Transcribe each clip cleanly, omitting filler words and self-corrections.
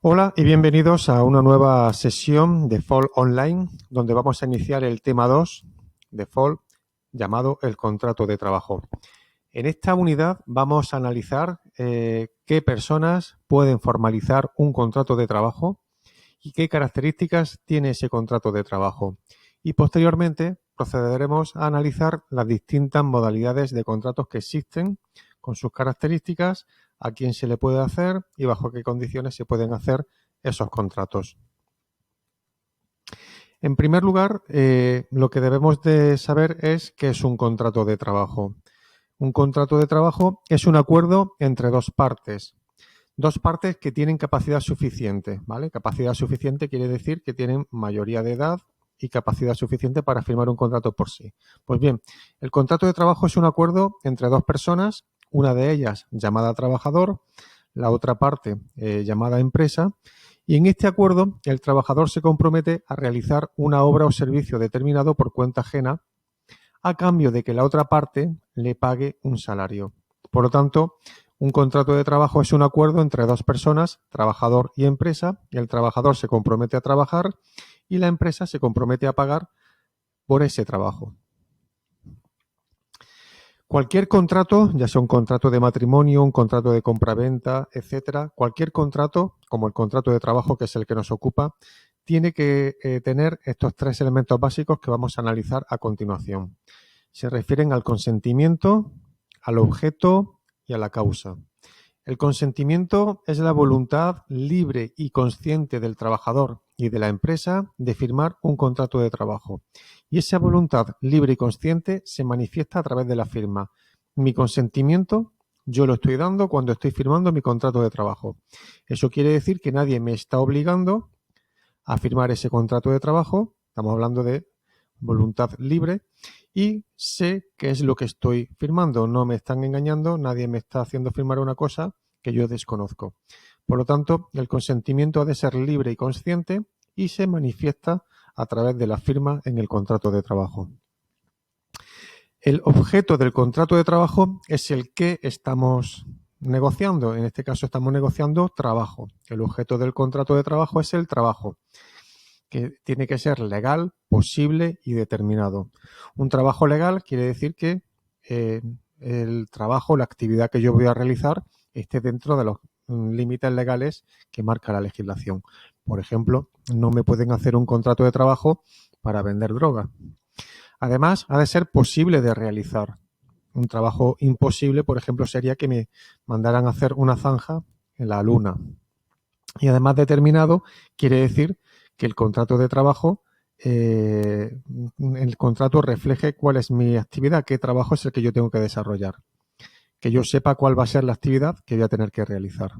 Hola y bienvenidos a una nueva sesión de FOL Online, donde vamos a iniciar el tema 2 de FOL, llamado el contrato de trabajo. En esta unidad vamos a analizar qué personas pueden formalizar un contrato de trabajo y qué características tiene ese contrato de trabajo. Y posteriormente procederemos a analizar las distintas modalidades de contratos que existen con sus características, a quién se le puede hacer y bajo qué condiciones se pueden hacer esos contratos. En primer lugar, lo que debemos de saber es qué es un contrato de trabajo. Un contrato de trabajo es un acuerdo entre dos partes que tienen capacidad suficiente, ¿vale? Capacidad suficiente quiere decir que tienen mayoría de edad y capacidad suficiente para firmar un contrato por sí. Pues bien, el contrato de trabajo es un acuerdo entre dos personas, una de ellas llamada trabajador, la otra parte llamada empresa, y en este acuerdo el trabajador se compromete a realizar una obra o servicio determinado por cuenta ajena a cambio de que la otra parte le pague un salario. Por lo tanto, un contrato de trabajo es un acuerdo entre dos personas, trabajador y empresa, y el trabajador se compromete a trabajar y la empresa se compromete a pagar por ese trabajo. Cualquier contrato, ya sea un contrato de matrimonio, un contrato de compraventa, etcétera, cualquier contrato, como el contrato de trabajo, que es el que nos ocupa, tiene que tener estos tres elementos básicos que vamos a analizar a continuación. Se refieren al consentimiento, al objeto y a la causa. El consentimiento es la voluntad libre y consciente del trabajador y de la empresa de firmar un contrato de trabajo. Y esa voluntad libre y consciente se manifiesta a través de la firma. Mi consentimiento yo lo estoy dando cuando estoy firmando mi contrato de trabajo. Eso quiere decir que nadie me está obligando a firmar ese contrato de trabajo. Estamos hablando de voluntad libre y sé qué es lo que estoy firmando. No me están engañando, nadie me está haciendo firmar una cosa que yo desconozco. Por lo tanto, el consentimiento ha de ser libre y consciente y se manifiesta a través de la firma en el contrato de trabajo. El objeto del contrato de trabajo es el que estamos negociando. En este caso estamos negociando trabajo. El objeto del contrato de trabajo es el trabajo, que tiene que ser legal, posible y determinado. Un trabajo legal quiere decir que el trabajo, la actividad que yo voy a realizar, esté dentro de los límites legales que marca la legislación. Por ejemplo, no me pueden hacer un contrato de trabajo para vender droga. Además, ha de ser posible de realizar. Un trabajo imposible, por ejemplo, sería que me mandaran a hacer una zanja en la luna. Y además determinado quiere decir que el contrato de trabajo, el contrato refleje cuál es mi actividad, qué trabajo es el que yo tengo que desarrollar, que yo sepa cuál va a ser la actividad que voy a tener que realizar.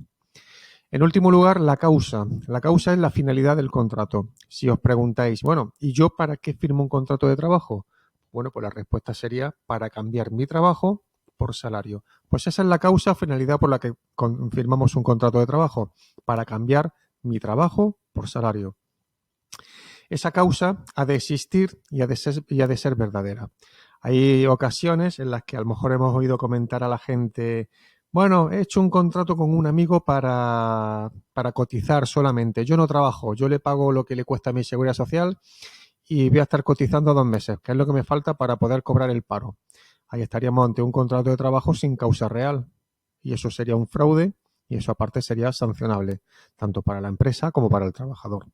En último lugar, la causa. La causa es la finalidad del contrato. Si os preguntáis, bueno, ¿y yo para qué firmo un contrato de trabajo? Bueno, pues la respuesta sería para cambiar mi trabajo por salario. Pues esa es la causa o finalidad por la que firmamos un contrato de trabajo, para cambiar mi trabajo por salario. Esa causa ha de existir y ha de ser verdadera. Hay ocasiones en las que a lo mejor hemos oído comentar a la gente, bueno, he hecho un contrato con un amigo para cotizar solamente. Yo no trabajo, yo le pago lo que le cuesta a mi seguridad social y voy a estar cotizando 2 meses, que es lo que me falta para poder cobrar el paro. Ahí estaríamos ante un contrato de trabajo sin causa real. Y eso sería un fraude y eso aparte sería sancionable, tanto para la empresa como para el trabajador.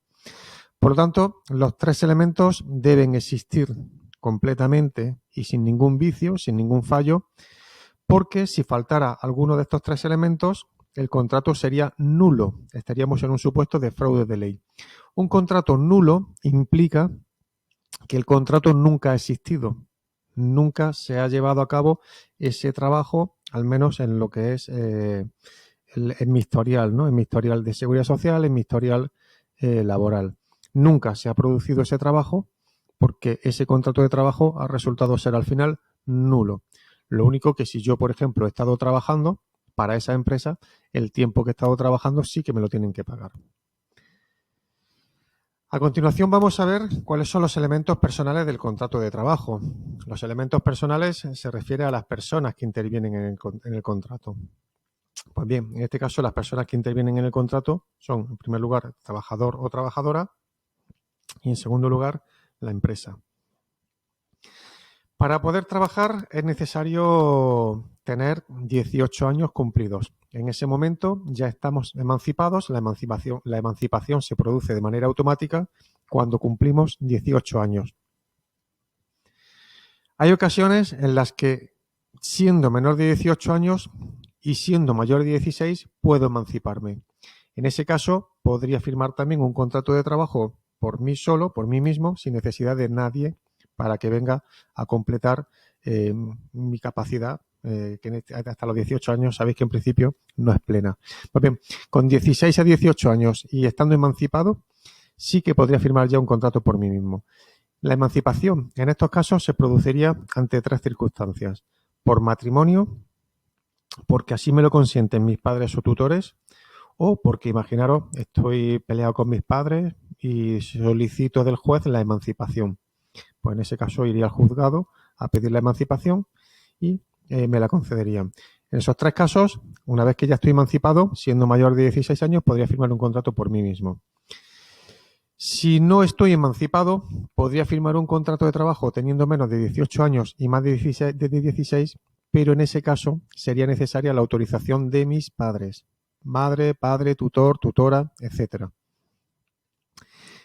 Por lo tanto, los tres elementos deben existir completamente y sin ningún vicio, sin ningún fallo, porque si faltara alguno de estos tres elementos, el contrato sería nulo. Estaríamos en un supuesto de fraude de ley. Un contrato nulo implica que el contrato nunca ha existido, nunca se ha llevado a cabo ese trabajo, al menos en lo que es en mi historial, ¿no? En mi historial de seguridad social, en mi historial laboral. Nunca se ha producido ese trabajo porque ese contrato de trabajo ha resultado ser al final nulo. Lo único que si yo, por ejemplo, he estado trabajando para esa empresa, el tiempo que he estado trabajando sí que me lo tienen que pagar. A continuación vamos a ver cuáles son los elementos personales del contrato de trabajo. Los elementos personales se refiere a las personas que intervienen en el contrato. Pues bien, en este caso las personas que intervienen en el contrato son, en primer lugar, trabajador o trabajadora y, en segundo lugar, la empresa. Para poder trabajar es necesario tener 18 años cumplidos. En ese momento ya estamos emancipados. La emancipación se produce de manera automática cuando cumplimos 18 años. Hay ocasiones en las que, siendo menor de 18 años y siendo mayor de 16, puedo emanciparme. En ese caso, podría firmar también un contrato de trabajo por mí solo, por mí mismo, sin necesidad de nadie para que venga a completar mi capacidad, que hasta los 18 años sabéis que en principio no es plena. Pues bien, con 16 a 18 años y estando emancipado, sí que podría firmar ya un contrato por mí mismo. La emancipación en estos casos se produciría ante tres circunstancias: por matrimonio, porque así me lo consienten mis padres o tutores, o porque, imaginaros, estoy peleado con mis padres y solicito del juez la emancipación. Pues en ese caso iría al juzgado a pedir la emancipación y me la concederían. En esos tres casos, una vez que ya estoy emancipado, siendo mayor de 16 años, podría firmar un contrato por mí mismo. Si no estoy emancipado, podría firmar un contrato de trabajo teniendo menos de 18 años y más de 16, pero en ese caso sería necesaria la autorización de mis padres. Madre, padre, tutor, tutora, etcétera.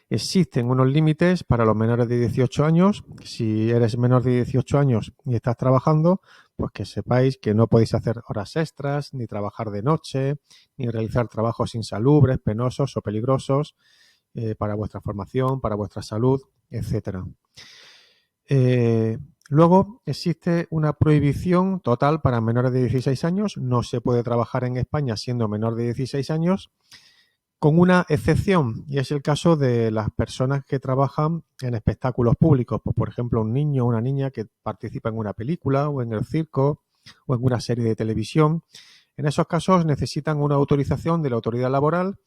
Existen unos límites para los menores de 18 años. Si eres menor de 18 años y estás trabajando, pues que sepáis que no podéis hacer horas extras, ni trabajar de noche, ni realizar trabajos insalubres, penosos o peligrosos para vuestra formación, para vuestra salud, etcétera. Luego existe una prohibición total para menores de 16 años. No se puede trabajar en España siendo menor de 16 años, con una excepción, y es el caso de las personas que trabajan en espectáculos públicos, pues, por ejemplo, un niño o una niña que participa en una película o en el circo o en una serie de televisión. En esos casos necesitan una autorización de la autoridad laboral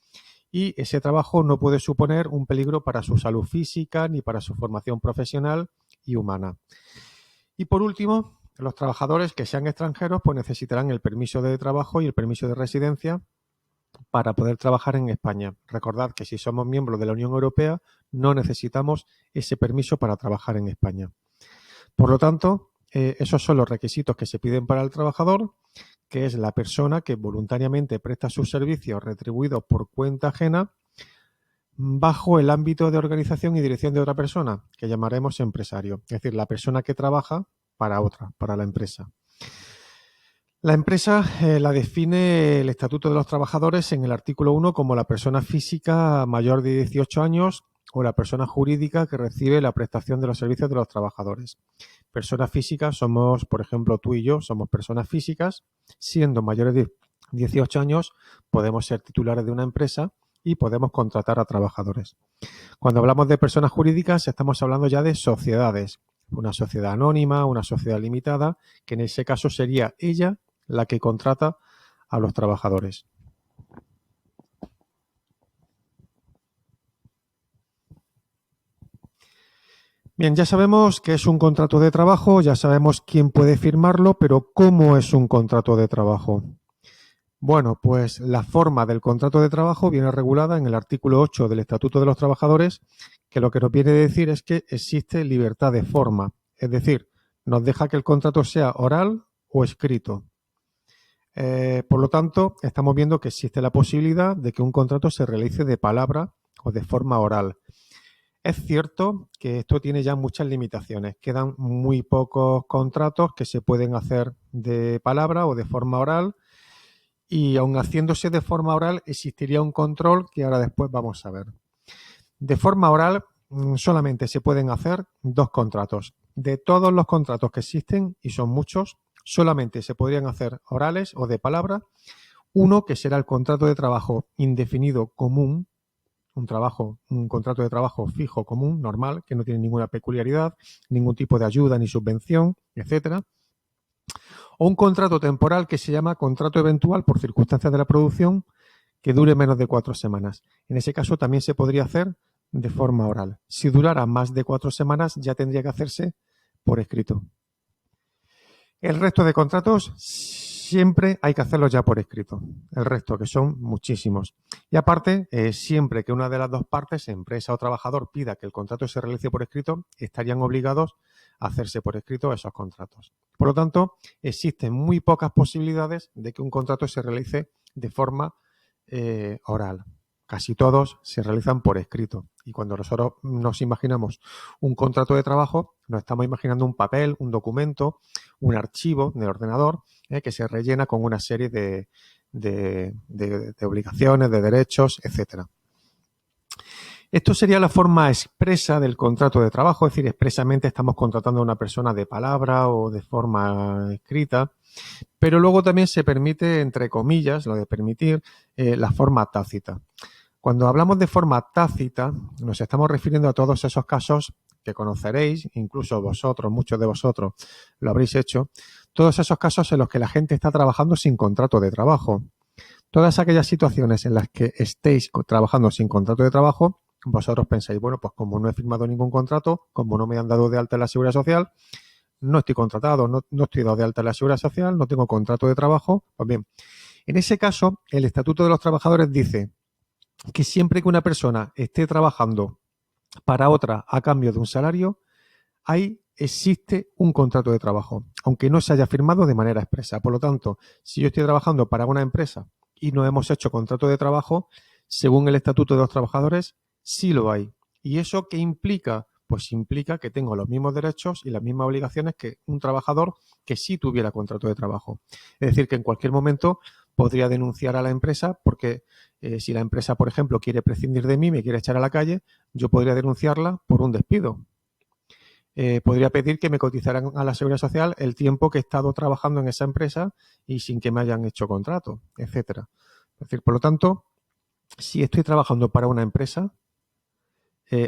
y ese trabajo no puede suponer un peligro para su salud física ni para su formación profesional y humana. Y por último, los trabajadores que sean extranjeros pues necesitarán el permiso de trabajo y el permiso de residencia para poder trabajar en España. Recordad que si somos miembros de la Unión Europea no necesitamos ese permiso para trabajar en España. Por lo tanto, esos son los requisitos que se piden para el trabajador, que es la persona que voluntariamente presta sus servicios retribuidos por cuenta ajena bajo el ámbito de organización y dirección de otra persona, que llamaremos empresario, es decir, la persona que trabaja para otra, para la empresa. La empresa la define el Estatuto de los Trabajadores en el artículo 1 como la persona física mayor de 18 años o la persona jurídica que recibe la prestación de los servicios de los trabajadores. Personas físicas somos, por ejemplo, tú y yo, somos personas físicas. Siendo mayores de 18 años, podemos ser titulares de una empresa y podemos contratar a trabajadores. Cuando hablamos de personas jurídicas, estamos hablando ya de sociedades. Una sociedad anónima, una sociedad limitada, que en ese caso sería ella la que contrata a los trabajadores. Bien, ya sabemos qué es un contrato de trabajo, ya sabemos quién puede firmarlo, pero ¿cómo es un contrato de trabajo? Bueno, pues la forma del contrato de trabajo viene regulada en el artículo 8 del Estatuto de los Trabajadores, que lo que nos viene a decir es que existe libertad de forma, es decir, nos deja que el contrato sea oral o escrito. Por lo tanto, estamos viendo que existe la posibilidad de que un contrato se realice de palabra o de forma oral. Es cierto que esto tiene ya muchas limitaciones. Quedan muy pocos contratos que se pueden hacer de palabra o de forma oral, y aun haciéndose de forma oral existiría un control que ahora después vamos a ver. De forma oral solamente se pueden hacer dos contratos. De todos los contratos que existen, y son muchos, solamente se podrían hacer orales o de palabra. Uno, que será el contrato de trabajo indefinido común, un contrato de trabajo fijo común, normal, que no tiene ninguna peculiaridad, ningún tipo de ayuda ni subvención, etcétera. O un contrato temporal que se llama contrato eventual por circunstancias de la producción, que dure menos de 4 semanas. En ese caso también se podría hacer de forma oral. Si durara más de 4 semanas ya tendría que hacerse por escrito. El resto de contratos siempre hay que hacerlo ya por escrito. El resto, que son muchísimos. Y aparte, siempre que una de las dos partes, empresa o trabajador, pida que el contrato se realice por escrito, estarían obligados a hacerse por escrito esos contratos. Por lo tanto, existen muy pocas posibilidades de que un contrato se realice de forma oral. Casi todos se realizan por escrito. Y cuando nosotros nos imaginamos un contrato de trabajo, nos estamos imaginando un papel, un documento, un archivo del ordenador que se rellena con una serie de obligaciones, de derechos, etcétera. Esto sería la forma expresa del contrato de trabajo, es decir, expresamente estamos contratando a una persona de palabra o de forma escrita, pero luego también se permite, entre comillas, lo de permitir, la forma tácita. Cuando hablamos de forma tácita, nos estamos refiriendo a todos esos casos que conoceréis, incluso vosotros, muchos de vosotros lo habréis hecho, todos esos casos en los que la gente está trabajando sin contrato de trabajo. Todas aquellas situaciones en las que estéis trabajando sin contrato de trabajo, vosotros pensáis, bueno, pues como no he firmado ningún contrato, como no me han dado de alta en la Seguridad Social, no estoy contratado, no estoy dado de alta en la Seguridad Social, no tengo contrato de trabajo. Pues bien, en ese caso, el Estatuto de los Trabajadores dice que siempre que una persona esté trabajando para otra a cambio de un salario, ahí existe un contrato de trabajo, aunque no se haya firmado de manera expresa. Por lo tanto, si yo estoy trabajando para una empresa y no hemos hecho contrato de trabajo, según el Estatuto de los Trabajadores, sí lo hay. ¿Y eso qué implica? Pues implica que tengo los mismos derechos y las mismas obligaciones que un trabajador que sí tuviera contrato de trabajo. Es decir, que en cualquier momento podría denunciar a la empresa porque si la empresa, por ejemplo, quiere prescindir de mí, me quiere echar a la calle, yo podría denunciarla por un despido. Podría pedir que me cotizaran a la Seguridad Social el tiempo que he estado trabajando en esa empresa y sin que me hayan hecho contrato, etcétera. Es decir, por lo tanto, si estoy trabajando para una empresa,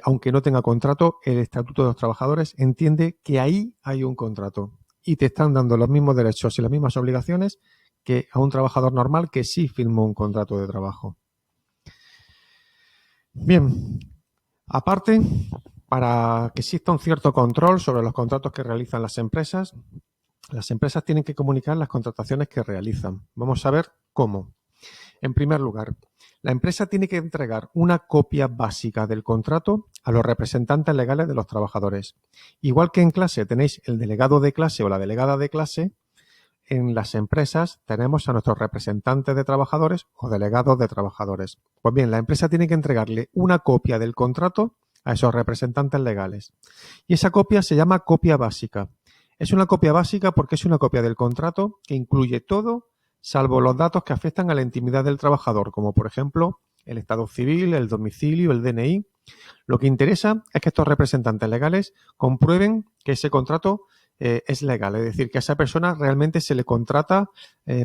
aunque no tenga contrato, el Estatuto de los Trabajadores entiende que ahí hay un contrato y te están dando los mismos derechos y las mismas obligaciones que a un trabajador normal que sí firmó un contrato de trabajo. Bien, aparte, para que exista un cierto control sobre los contratos que realizan las empresas tienen que comunicar las contrataciones que realizan. Vamos a ver cómo. En primer lugar, la empresa tiene que entregar una copia básica del contrato a los representantes legales de los trabajadores. Igual que en clase tenéis el delegado de clase o la delegada de clase, en las empresas tenemos a nuestros representantes de trabajadores o delegados de trabajadores. Pues bien, la empresa tiene que entregarle una copia del contrato a esos representantes legales. Y esa copia se llama copia básica. Es una copia básica porque es una copia del contrato que incluye todo, salvo los datos que afectan a la intimidad del trabajador, como por ejemplo el estado civil, el domicilio, el DNI. Lo que interesa es que estos representantes legales comprueben que ese contrato es legal, es decir, que a esa persona realmente se le contrata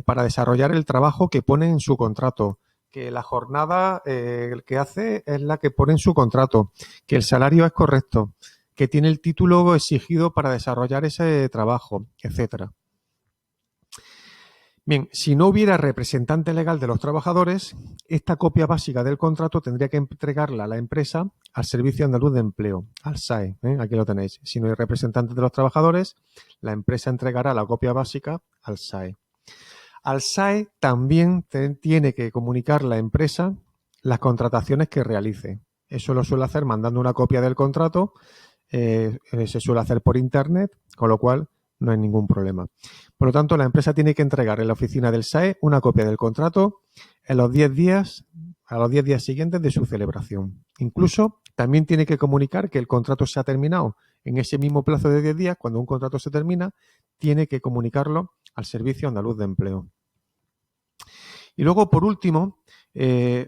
para desarrollar el trabajo que pone en su contrato, que la jornada que hace es la que pone en su contrato, que el salario es correcto, que tiene el título exigido para desarrollar ese trabajo, etcétera. Bien, si no hubiera representante legal de los trabajadores, esta copia básica del contrato tendría que entregarla a la empresa al Servicio Andaluz de Empleo, al SAE. Aquí lo tenéis. Si no hay representante de los trabajadores, la empresa entregará la copia básica al SAE. Al SAE también tiene que comunicar la empresa las contrataciones que realice. Eso lo suele hacer mandando una copia del contrato, se suele hacer por internet, con lo cual no hay ningún problema. Por lo tanto, la empresa tiene que entregar en la oficina del SAE una copia del contrato a los 10 días siguientes de su celebración. Incluso también tiene que comunicar que el contrato se ha terminado en ese mismo plazo de 10 días. Cuando un contrato se termina, tiene que comunicarlo al Servicio Andaluz de Empleo. Y luego, por último,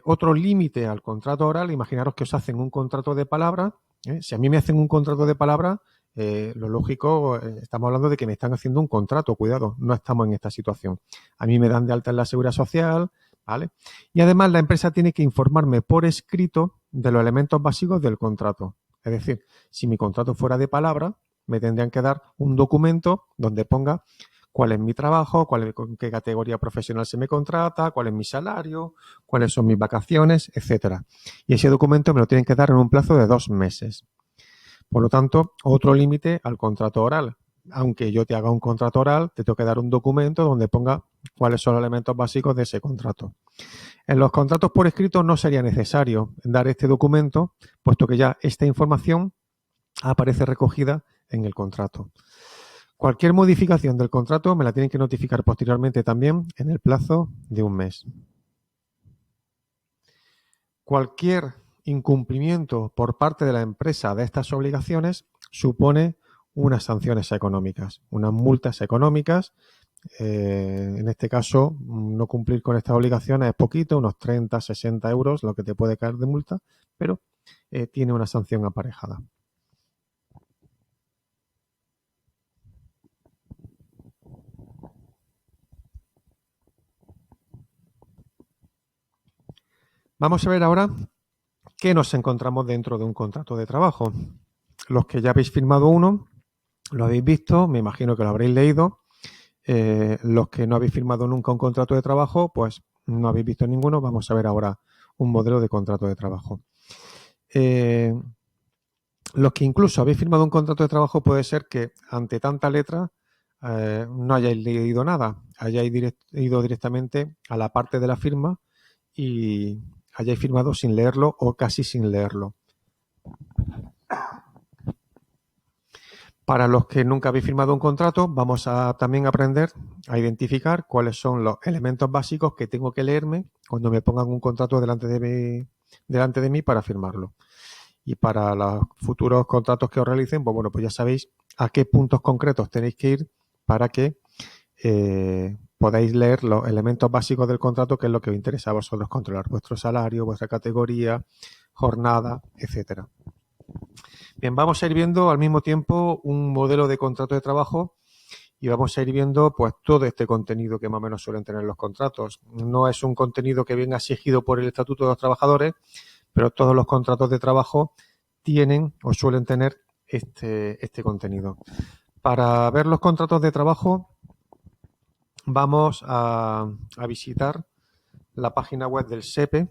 otro límite al contrato oral. Imaginaros que os hacen un contrato de palabra. Si a mí me hacen un contrato de palabra, lo lógico, estamos hablando de que me están haciendo un contrato, cuidado, no estamos en esta situación. A mí me dan de alta en la Seguridad Social, ¿vale? Y además la empresa tiene que informarme por escrito de los elementos básicos del contrato. Es decir, si mi contrato fuera de palabra, me tendrían que dar un documento donde ponga cuál es mi trabajo, con qué categoría profesional se me contrata, cuál es mi salario, cuáles son mis vacaciones, etcétera. Y ese documento me lo tienen que dar en un plazo de 2 meses. Por lo tanto, otro límite al contrato oral. aunque yo te haga un contrato oral, te tengo que dar un documento donde ponga cuáles son los elementos básicos de ese contrato. En los contratos por escrito no sería necesario dar este documento, puesto que ya esta información aparece recogida en el contrato. Cualquier modificación del contrato me la tienen que notificar posteriormente también en el plazo de un mes. Cualquier incumplimiento por parte de la empresa de estas obligaciones supone unas sanciones económicas, unas multas económicas. En este caso, no cumplir con estas obligaciones es poquito, unos 30, 60 euros, lo que te puede caer de multa, pero tiene una sanción aparejada. Vamos a ver ahora qué nos encontramos dentro de un contrato de trabajo. Los que ya habéis firmado uno, lo habéis visto, me imagino que lo habréis leído. Los que no habéis firmado nunca un contrato de trabajo, pues no habéis visto ninguno. Vamos a ver ahora un modelo de contrato de trabajo. Los que incluso habéis firmado un contrato de trabajo, puede ser que ante tanta letra no hayáis leído nada, hayáis ido directamente a la parte de la firma y hayáis firmado sin leerlo o casi sin leerlo. Para los que nunca habéis firmado un contrato, vamos a también aprender a identificar cuáles son los elementos básicos que tengo que leerme cuando me pongan un contrato delante de mí para firmarlo. Y para los futuros contratos que os realicen, pues bueno, pues ya sabéis a qué puntos concretos tenéis que ir para que podáis leer los elementos básicos del contrato, que es lo que os interesa a vosotros controlar, vuestro salario, vuestra categoría, jornada, etcétera. Bien, vamos a ir viendo al mismo tiempo un modelo de contrato de trabajo y vamos a ir viendo pues todo este contenido que más o menos suelen tener los contratos. No es un contenido que venga exigido por el Estatuto de los Trabajadores, pero todos los contratos de trabajo tienen o suelen tener este contenido. Para ver los contratos de trabajo vamos a visitar la página web del SEPE.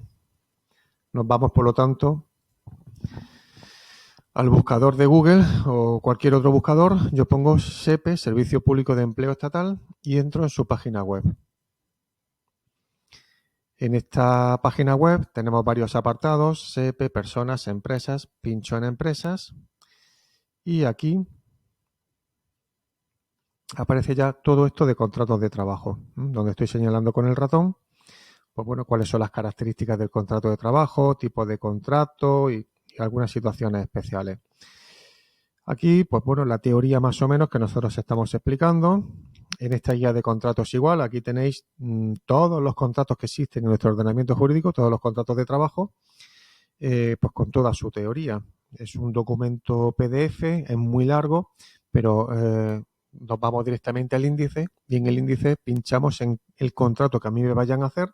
Nos vamos, por lo tanto, al buscador de Google o cualquier otro buscador. Yo pongo SEPE, Servicio Público de Empleo Estatal, y entro en su página web. En esta página web tenemos varios apartados: SEPE, personas, empresas, pincho en empresas y aquí aparece ya todo esto de contratos de trabajo, donde estoy señalando con el ratón, pues bueno, cuáles son las características del contrato de trabajo, tipo de contrato y algunas situaciones especiales. Aquí, pues bueno, la teoría más o menos que nosotros estamos explicando. En esta guía de contratos igual, aquí tenéis todos los contratos que existen en nuestro ordenamiento jurídico, todos los contratos de trabajo, pues con toda su teoría. Es un documento PDF, es muy largo, pero nos vamos directamente al índice y en el índice pinchamos en el contrato que a mí me vayan a hacer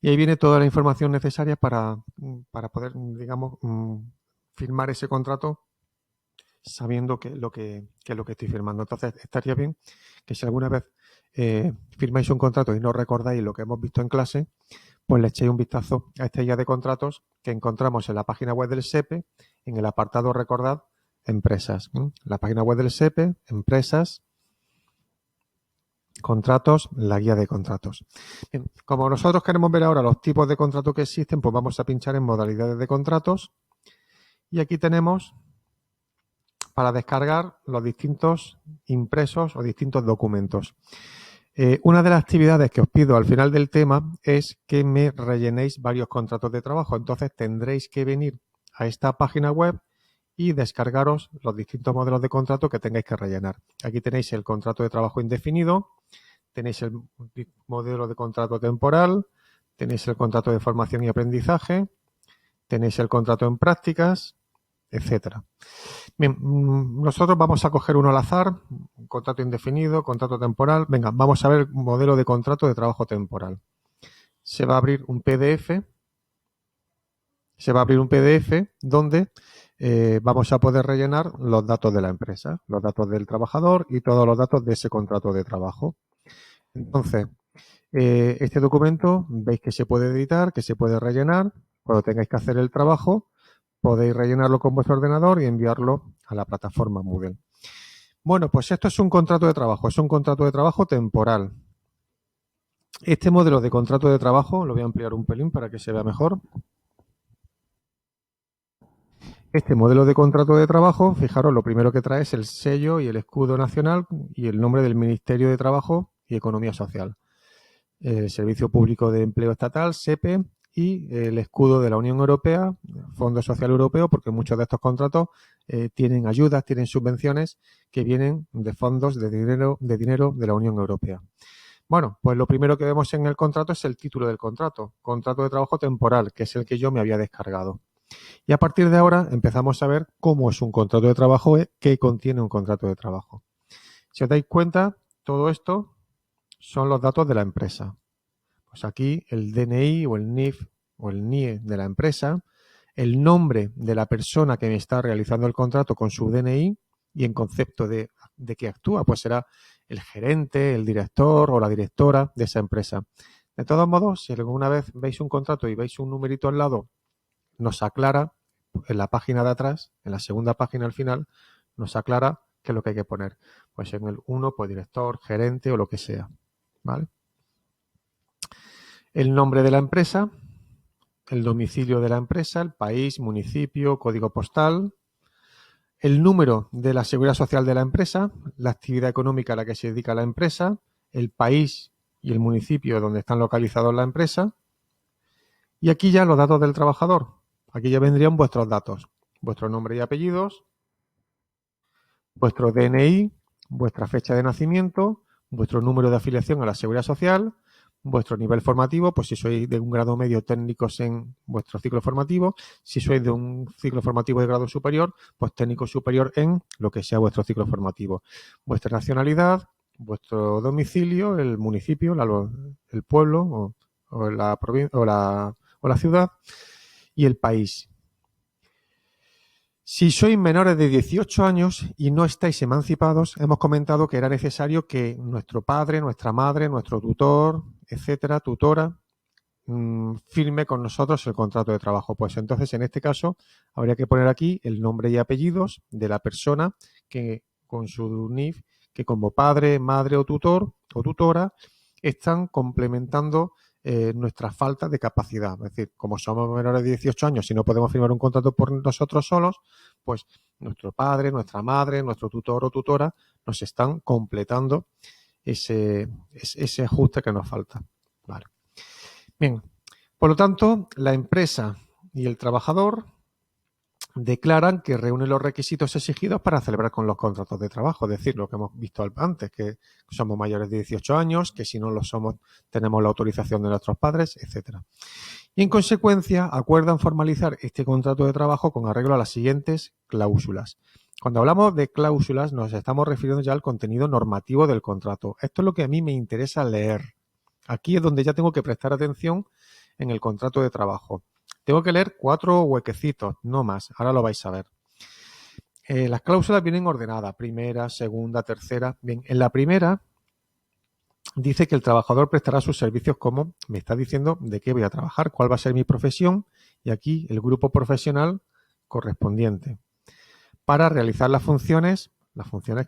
y ahí viene toda la información necesaria para poder, digamos, firmar ese contrato sabiendo que es lo que estoy firmando. Entonces, estaría bien que si alguna vez firmáis un contrato y no recordáis lo que hemos visto en clase, pues le echéis un vistazo a esta guía de contratos que encontramos en la página web del SEPE, en el apartado recordad, empresas. La página web del SEPE, empresas, contratos, la guía de contratos. Bien, como nosotros queremos ver ahora los tipos de contratos que existen, pues vamos a pinchar en modalidades de contratos y aquí tenemos para descargar los distintos impresos o distintos documentos. Una de las actividades que os pido al final del tema es que me rellenéis varios contratos de trabajo. Entonces tendréis que venir a esta página web y descargaros los distintos modelos de contrato que tengáis que rellenar. Aquí tenéis el contrato de trabajo indefinido, tenéis el modelo de contrato temporal, tenéis el contrato de formación y aprendizaje, tenéis el contrato en prácticas, etcétera. Bien, nosotros vamos a coger uno al azar, un contrato indefinido, contrato temporal. Venga, vamos a ver el modelo de contrato de trabajo temporal. Se va a abrir un PDF, donde vamos a poder rellenar los datos de la empresa, los datos del trabajador y todos los datos de ese contrato de trabajo. Entonces, este documento veis que se puede editar, que se puede rellenar. Cuando tengáis que hacer el trabajo, podéis rellenarlo con vuestro ordenador y enviarlo a la plataforma Moodle. Bueno, pues esto es un contrato de trabajo, es un contrato de trabajo temporal. Este modelo de contrato de trabajo, lo voy a ampliar un pelín para que se vea mejor. Este modelo de contrato de trabajo, fijaros, lo primero que trae es el sello y el escudo nacional y el nombre del Ministerio de Trabajo y Economía Social. El Servicio Público de Empleo Estatal, SEPE, y el escudo de la Unión Europea, Fondo Social Europeo, porque muchos de estos contratos tienen ayudas, tienen subvenciones que vienen de fondos de dinero de la Unión Europea. Bueno, pues lo primero que vemos en el contrato es el título del contrato, contrato de trabajo temporal, que es el que yo me había descargado. Y a partir de ahora empezamos a ver cómo es un contrato de trabajo, qué contiene un contrato de trabajo. Si os dais cuenta, todo esto son los datos de la empresa. Pues aquí el DNI o el NIF o el NIE de la empresa, el nombre de la persona que me está realizando el contrato con su DNI y en concepto de que actúa, pues será el gerente, el director o la directora de esa empresa. De todos modos, si alguna vez veis un contrato y veis un numerito al lado, nos aclara en la página de atrás, en la segunda página al final, nos aclara qué es lo que hay que poner. Pues en el 1, pues director, gerente o lo que sea. ¿Vale? El nombre de la empresa, el domicilio de la empresa, el país, municipio, código postal, el número de la seguridad social de la empresa, la actividad económica a la que se dedica la empresa, el país y el municipio donde están localizados la empresa, y aquí ya los datos del trabajador. Aquí ya vendrían vuestros datos, vuestro nombre y apellidos, vuestro DNI, vuestra fecha de nacimiento, vuestro número de afiliación a la Seguridad Social, vuestro nivel formativo, pues si sois de un grado medio técnicos en vuestro ciclo formativo, si sois de un ciclo formativo de grado superior, pues técnico superior en lo que sea vuestro ciclo formativo. Vuestra nacionalidad, vuestro domicilio, el municipio, el pueblo o la provincia o la ciudad y el país. Si sois menores de 18 años y no estáis emancipados, hemos comentado que era necesario que nuestro padre, nuestra madre, nuestro tutor, etcétera, tutora, firme con nosotros el contrato de trabajo. Pues entonces, en este caso, habría que poner aquí el nombre y apellidos de la persona que con su NIF, que como padre, madre o tutor o tutora, están complementando nuestra falta de capacidad. Es decir, como somos menores de 18 años y no podemos firmar un contrato por nosotros solos, pues nuestro padre, nuestra madre, nuestro tutor o tutora nos están completando ese ajuste que nos falta. Vale. Bien, por lo tanto, la empresa y el trabajador declaran que reúnen los requisitos exigidos para celebrar con los contratos de trabajo, es decir, lo que hemos visto antes, que somos mayores de 18 años, que si no lo somos tenemos la autorización de nuestros padres, etcétera. Y en consecuencia acuerdan formalizar este contrato de trabajo con arreglo a las siguientes cláusulas. Cuando hablamos de cláusulas nos estamos refiriendo ya al contenido normativo del contrato. Esto es lo que a mí me interesa leer. Aquí es donde ya tengo que prestar atención en el contrato de trabajo. Tengo que leer 4 huequecitos, no más. Ahora lo vais a ver. Las cláusulas vienen ordenadas, primera, segunda, tercera. Bien, en la primera dice que el trabajador prestará sus servicios como me está diciendo de qué voy a trabajar, cuál va a ser mi profesión y aquí el grupo profesional correspondiente para realizar las funciones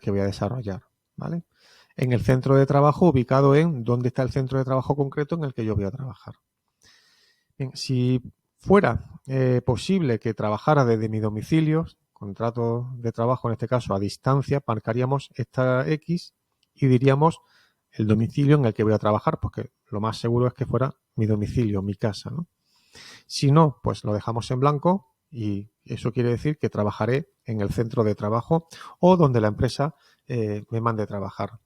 que voy a desarrollar, ¿vale? En el centro de trabajo ubicado en dónde está el centro de trabajo concreto en el que yo voy a trabajar. Bien, si fuera posible que trabajara desde mi domicilio, contrato de trabajo en este caso a distancia, marcaríamos esta X y diríamos el domicilio en el que voy a trabajar, porque lo más seguro es que fuera mi domicilio, mi casa, ¿no? Si no, pues lo dejamos en blanco y eso quiere decir que trabajaré en el centro de trabajo o donde la empresa me mande trabajar.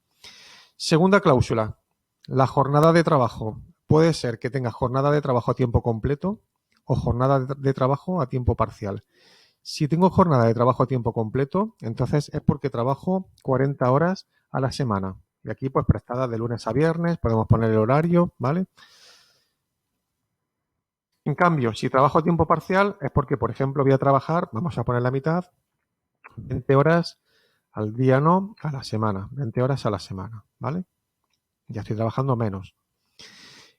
Segunda cláusula, la jornada de trabajo. Puede ser que tenga jornada de trabajo a tiempo completo o jornada de trabajo a tiempo parcial. Si tengo jornada de trabajo a tiempo completo, entonces es porque trabajo 40 horas a la semana. Y aquí pues prestada de lunes a viernes, podemos poner el horario, ¿vale? En cambio, si trabajo a tiempo parcial es porque, por ejemplo, voy a trabajar, vamos a poner la mitad, 20 horas al día no, a la semana, 20 horas a la semana, ¿vale? Ya estoy trabajando menos.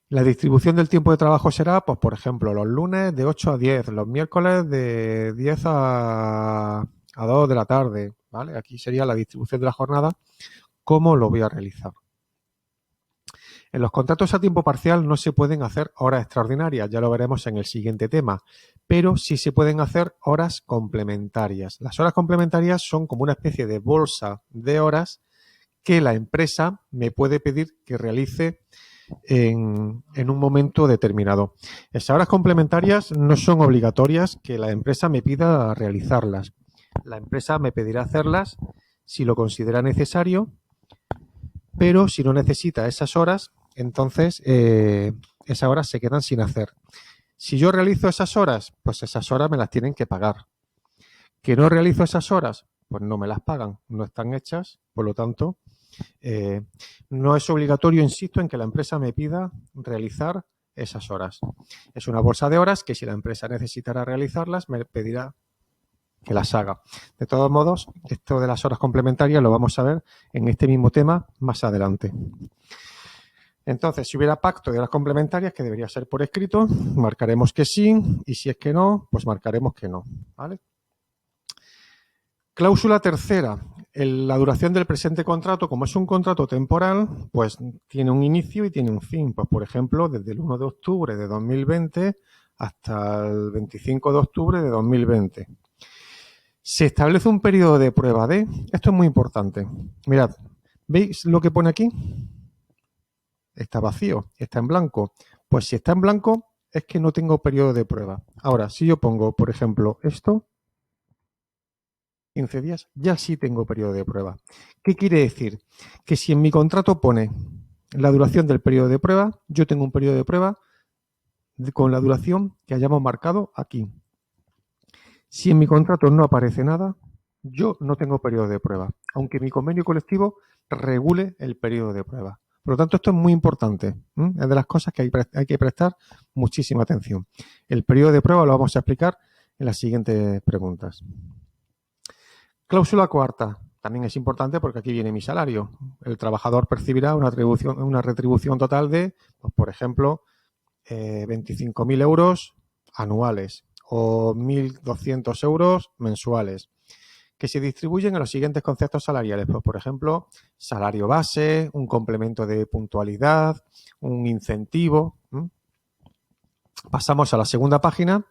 La distribución del tiempo de trabajo será, pues, por ejemplo, los lunes de 8 a 10, los miércoles de 10 a a 2 de la tarde, ¿vale? Aquí sería la distribución de la jornada, cómo lo voy a realizar. En los contratos a tiempo parcial no se pueden hacer horas extraordinarias, ya lo veremos en el siguiente tema, pero sí se pueden hacer horas complementarias. Las horas complementarias son como una especie de bolsa de horas que la empresa me puede pedir que realice en un momento determinado. Esas horas complementarias no son obligatorias que la empresa me pida realizarlas. La empresa me pedirá hacerlas si lo considera necesario, pero si no necesita esas horas, entonces esas horas se quedan sin hacer. Si yo realizo esas horas, pues esas horas me las tienen que pagar. Que no realizo esas horas, pues no me las pagan, no están hechas, por lo tanto, no es obligatorio, insisto, en que la empresa me pida realizar esas horas. Es una bolsa de horas que si la empresa necesitará realizarlas, me pedirá que las haga. De todos modos, esto de las horas complementarias lo vamos a ver en este mismo tema más adelante. Entonces, si hubiera pacto de horas complementarias, que debería ser por escrito, marcaremos que sí, y si es que no, pues marcaremos que no, ¿vale? Cláusula tercera. La duración del presente contrato, como es un contrato temporal, pues tiene un inicio y tiene un fin. Pues, por ejemplo, desde el 1 de octubre de 2020 hasta el 25 de octubre de 2020. Se establece un periodo de prueba de... Esto es muy importante. Mirad, ¿veis lo que pone aquí? Está vacío, está en blanco. Pues si está en blanco es que no tengo periodo de prueba. Ahora, si yo pongo, por ejemplo, esto, 15 días, ya sí tengo periodo de prueba. ¿Qué quiere decir? Que si en mi contrato pone la duración del periodo de prueba, yo tengo un periodo de prueba con la duración que hayamos marcado aquí. Si en mi contrato no aparece nada, yo no tengo periodo de prueba, aunque mi convenio colectivo regule el periodo de prueba. Por lo tanto, esto es muy importante. Es de las cosas que hay que prestar muchísima atención. El periodo de prueba lo vamos a explicar en las siguientes preguntas. Cláusula cuarta. También es importante porque aquí viene mi salario. El trabajador percibirá una retribución total de, pues, por ejemplo, 25.000 euros anuales o 1.200 euros mensuales, que se distribuyen en los siguientes conceptos salariales. Pues, por ejemplo, salario base, un complemento de puntualidad, un incentivo. Pasamos a la segunda página.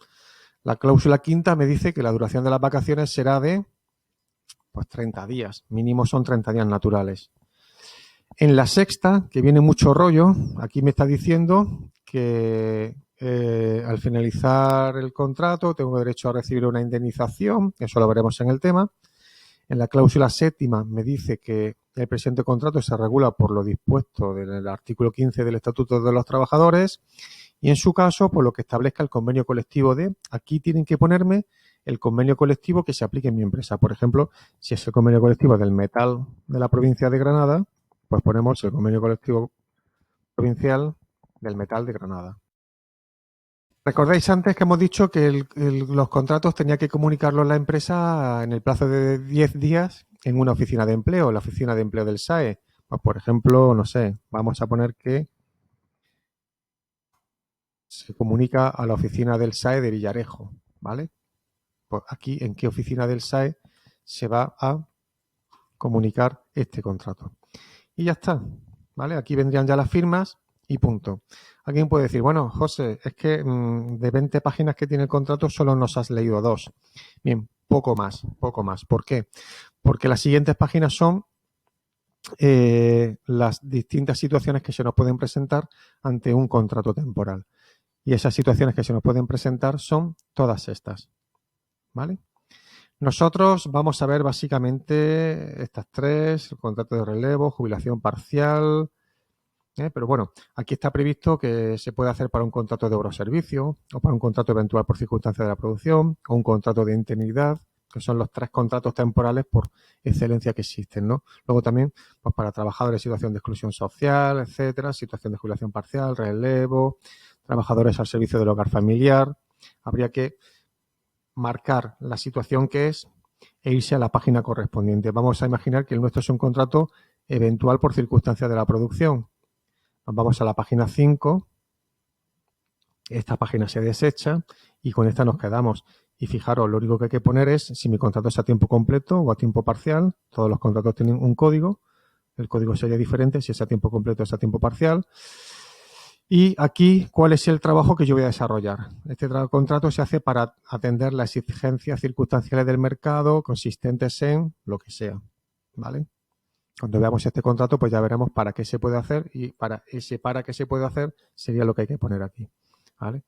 La cláusula quinta me dice que la duración de las vacaciones será de pues 30 días. Mínimo son 30 días naturales. En la sexta, que viene mucho rollo, aquí me está diciendo que al finalizar el contrato tengo derecho a recibir una indemnización, eso lo veremos en el tema. En la cláusula séptima me dice que el presente contrato se regula por lo dispuesto del artículo 15 del Estatuto de los Trabajadores y en su caso por lo que establezca el convenio colectivo de, aquí tienen que ponerme el convenio colectivo que se aplique en mi empresa. Por ejemplo, si es el convenio colectivo del metal de la provincia de Granada, pues ponemos el convenio colectivo provincial del metal de Granada. ¿Recordáis antes que hemos dicho que los contratos tenía que comunicarlos la empresa en el plazo de 10 días en una oficina de empleo, la oficina de empleo del SAE? Pues, por ejemplo, no sé, vamos a poner que se comunica a la oficina del SAE de Villarejo, ¿vale? Pues aquí, ¿en qué oficina del SAE se va a comunicar este contrato? Y ya está, ¿vale? Aquí vendrían ya las firmas y punto. Alguien puede decir, bueno, José, es que de 20 páginas que tiene el contrato solo nos has leído 2. Bien, poco más, poco más. ¿Por qué? Porque las siguientes páginas son las distintas situaciones que se nos pueden presentar ante un contrato temporal. Y esas situaciones que se nos pueden presentar son todas estas, ¿vale? Nosotros vamos a ver básicamente estas tres, el contrato de relevo, jubilación parcial, pero bueno, aquí está previsto que se puede hacer para un contrato de obra o servicio o para un contrato eventual por circunstancia de la producción o un contrato de interinidad, que son los 3 contratos temporales por excelencia que existen, ¿no? Luego también, pues para trabajadores en situación de exclusión social, etcétera, situación de jubilación parcial, relevo, trabajadores al servicio del hogar familiar. Habría que marcar la situación que es e irse a la página correspondiente. Vamos a imaginar que el nuestro es un contrato eventual por circunstancia de la producción. Vamos a la página 5. Esta página se desecha y con esta nos quedamos. Y fijaros, lo único que hay que poner es si mi contrato es a tiempo completo o a tiempo parcial. Todos los contratos tienen un código. El código sería diferente si es a tiempo completo o es a tiempo parcial. Y aquí, ¿cuál es el trabajo que yo voy a desarrollar? Este contrato se hace para atender las exigencias circunstanciales del mercado consistentes en lo que sea, ¿vale? Cuando veamos este contrato, pues ya veremos para qué se puede hacer y para qué se puede hacer sería lo que hay que poner aquí, ¿vale?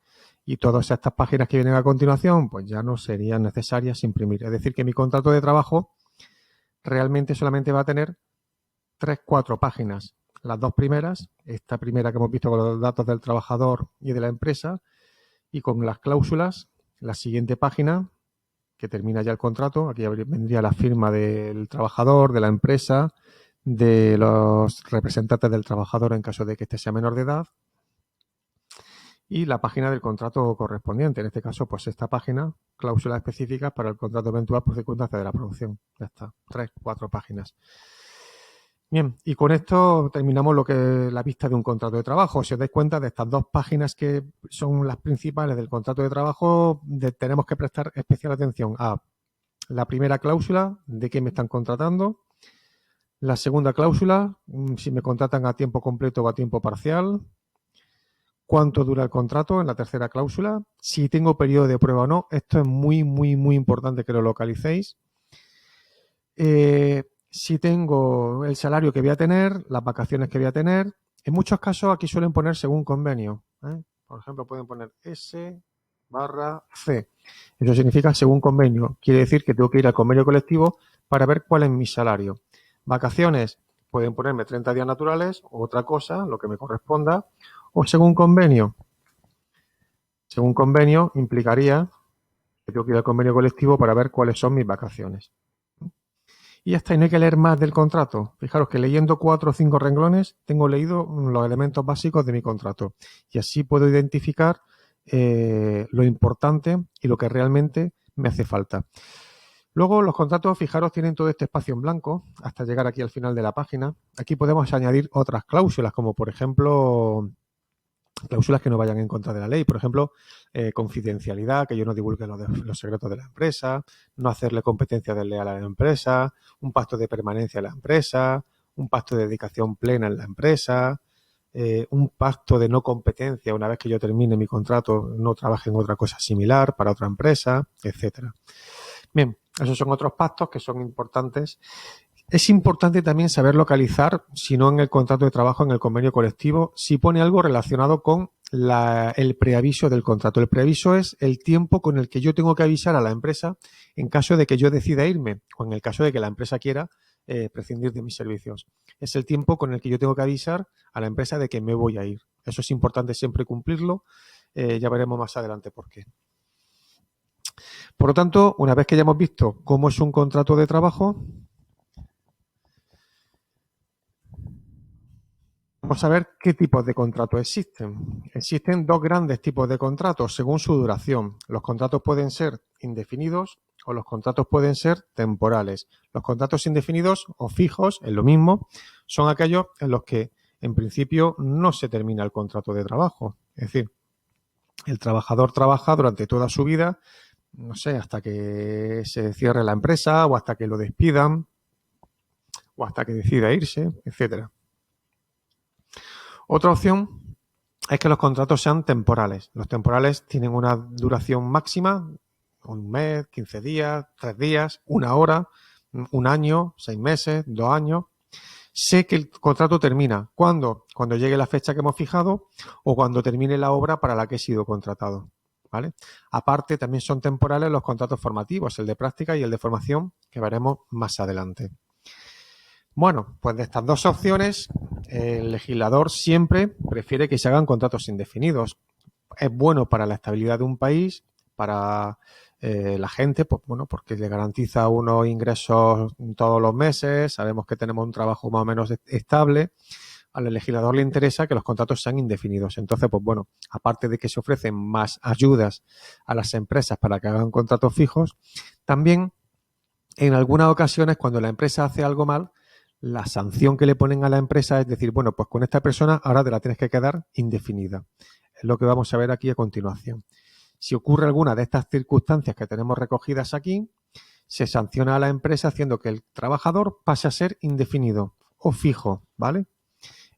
Y todas estas páginas que vienen a continuación, pues ya no serían necesarias imprimir. Es decir, que mi contrato de trabajo realmente solamente va a tener 3-4 páginas. Las dos primeras, esta primera que hemos visto con los datos del trabajador y de la empresa, y con las cláusulas, la siguiente página, que termina ya el contrato, aquí vendría la firma del trabajador, de la empresa, de los representantes del trabajador en caso de que éste sea menor de edad, y la página del contrato correspondiente. En este caso, pues esta página, cláusulas específicas para el contrato eventual por circunstancias de la producción. Ya está, 3-4 páginas. Bien, y con esto terminamos lo que la vista de un contrato de trabajo. Si os dais cuenta de estas dos páginas que son las principales del contrato de trabajo, tenemos que prestar especial atención a la primera cláusula, de qué me están contratando, la segunda cláusula, si me contratan a tiempo completo o a tiempo parcial, cuánto dura el contrato en la tercera cláusula, si tengo periodo de prueba o no. Esto es muy, muy, muy importante que lo localicéis. Si tengo el salario que voy a tener, las vacaciones que voy a tener. En muchos casos aquí suelen poner según convenio, ¿eh? Por ejemplo, pueden poner S/C. Eso significa según convenio. Quiere decir que tengo que ir al convenio colectivo para ver cuál es mi salario. Vacaciones, pueden ponerme 30 días naturales o otra cosa, lo que me corresponda. O según convenio. Según convenio implicaría que tengo que ir al convenio colectivo para ver cuáles son mis vacaciones. Y ya está, y no hay que leer más del contrato. Fijaros que leyendo 4 o 5 renglones tengo leído los elementos básicos de mi contrato. Y así puedo identificar lo importante y lo que realmente me hace falta. Luego los contratos, fijaros, tienen todo este espacio en blanco hasta llegar aquí al final de la página. Aquí podemos añadir otras cláusulas, como por ejemplo cláusulas que no vayan en contra de la ley. Por ejemplo, confidencialidad, que yo no divulgue los secretos de la empresa, no hacerle competencia desleal a la empresa, un pacto de permanencia en la empresa, un pacto de dedicación plena en la empresa, un pacto de no competencia una vez que yo termine mi contrato, no trabaje en otra cosa similar para otra empresa, etcétera. Bien, esos son otros pactos que son importantes. Es importante también saber localizar, si no en el contrato de trabajo, en el convenio colectivo, si pone algo relacionado con el preaviso del contrato. El preaviso es el tiempo con el que yo tengo que avisar a la empresa en caso de que yo decida irme o en el caso de que la empresa quiera prescindir de mis servicios. Es el tiempo con el que yo tengo que avisar a la empresa de que me voy a ir. Eso es importante siempre cumplirlo. Ya veremos más adelante por qué. Por lo tanto, una vez que ya hemos visto cómo es un contrato de trabajo, vamos a ver qué tipos de contratos existen. Existen dos grandes tipos de contratos según su duración. Los contratos pueden ser indefinidos o los contratos pueden ser temporales. Los contratos indefinidos o fijos, es lo mismo, son aquellos en los que en principio no se termina el contrato de trabajo. Es decir, el trabajador trabaja durante toda su vida, no sé, hasta que se cierre la empresa o hasta que lo despidan o hasta que decida irse, etcétera. Otra opción es que los contratos sean temporales. Los temporales tienen una duración máxima, un mes, 15 días, 3 días, 1 hora, 1 año, 6 meses, 2 años. Sé que el contrato termina. ¿Cuándo? Cuando llegue la fecha que hemos fijado o cuando termine la obra para la que he sido contratado, ¿vale? Aparte, también son temporales los contratos formativos, el de práctica y el de formación, que veremos más adelante. Bueno, pues de estas dos opciones, el legislador siempre prefiere que se hagan contratos indefinidos. Es bueno para la estabilidad de un país, para la gente, pues bueno, porque le garantiza unos ingresos todos los meses, sabemos que tenemos un trabajo más o menos estable. Al legislador le interesa que los contratos sean indefinidos. Entonces, pues bueno, aparte de que se ofrecen más ayudas a las empresas para que hagan contratos fijos, también en algunas ocasiones cuando la empresa hace algo mal, la sanción que le ponen a la empresa es decir, bueno, pues con esta persona ahora te la tienes que quedar indefinida. Es lo que vamos a ver aquí a continuación. Si ocurre alguna de estas circunstancias que tenemos recogidas aquí, se sanciona a la empresa haciendo que el trabajador pase a ser indefinido o fijo, ¿vale?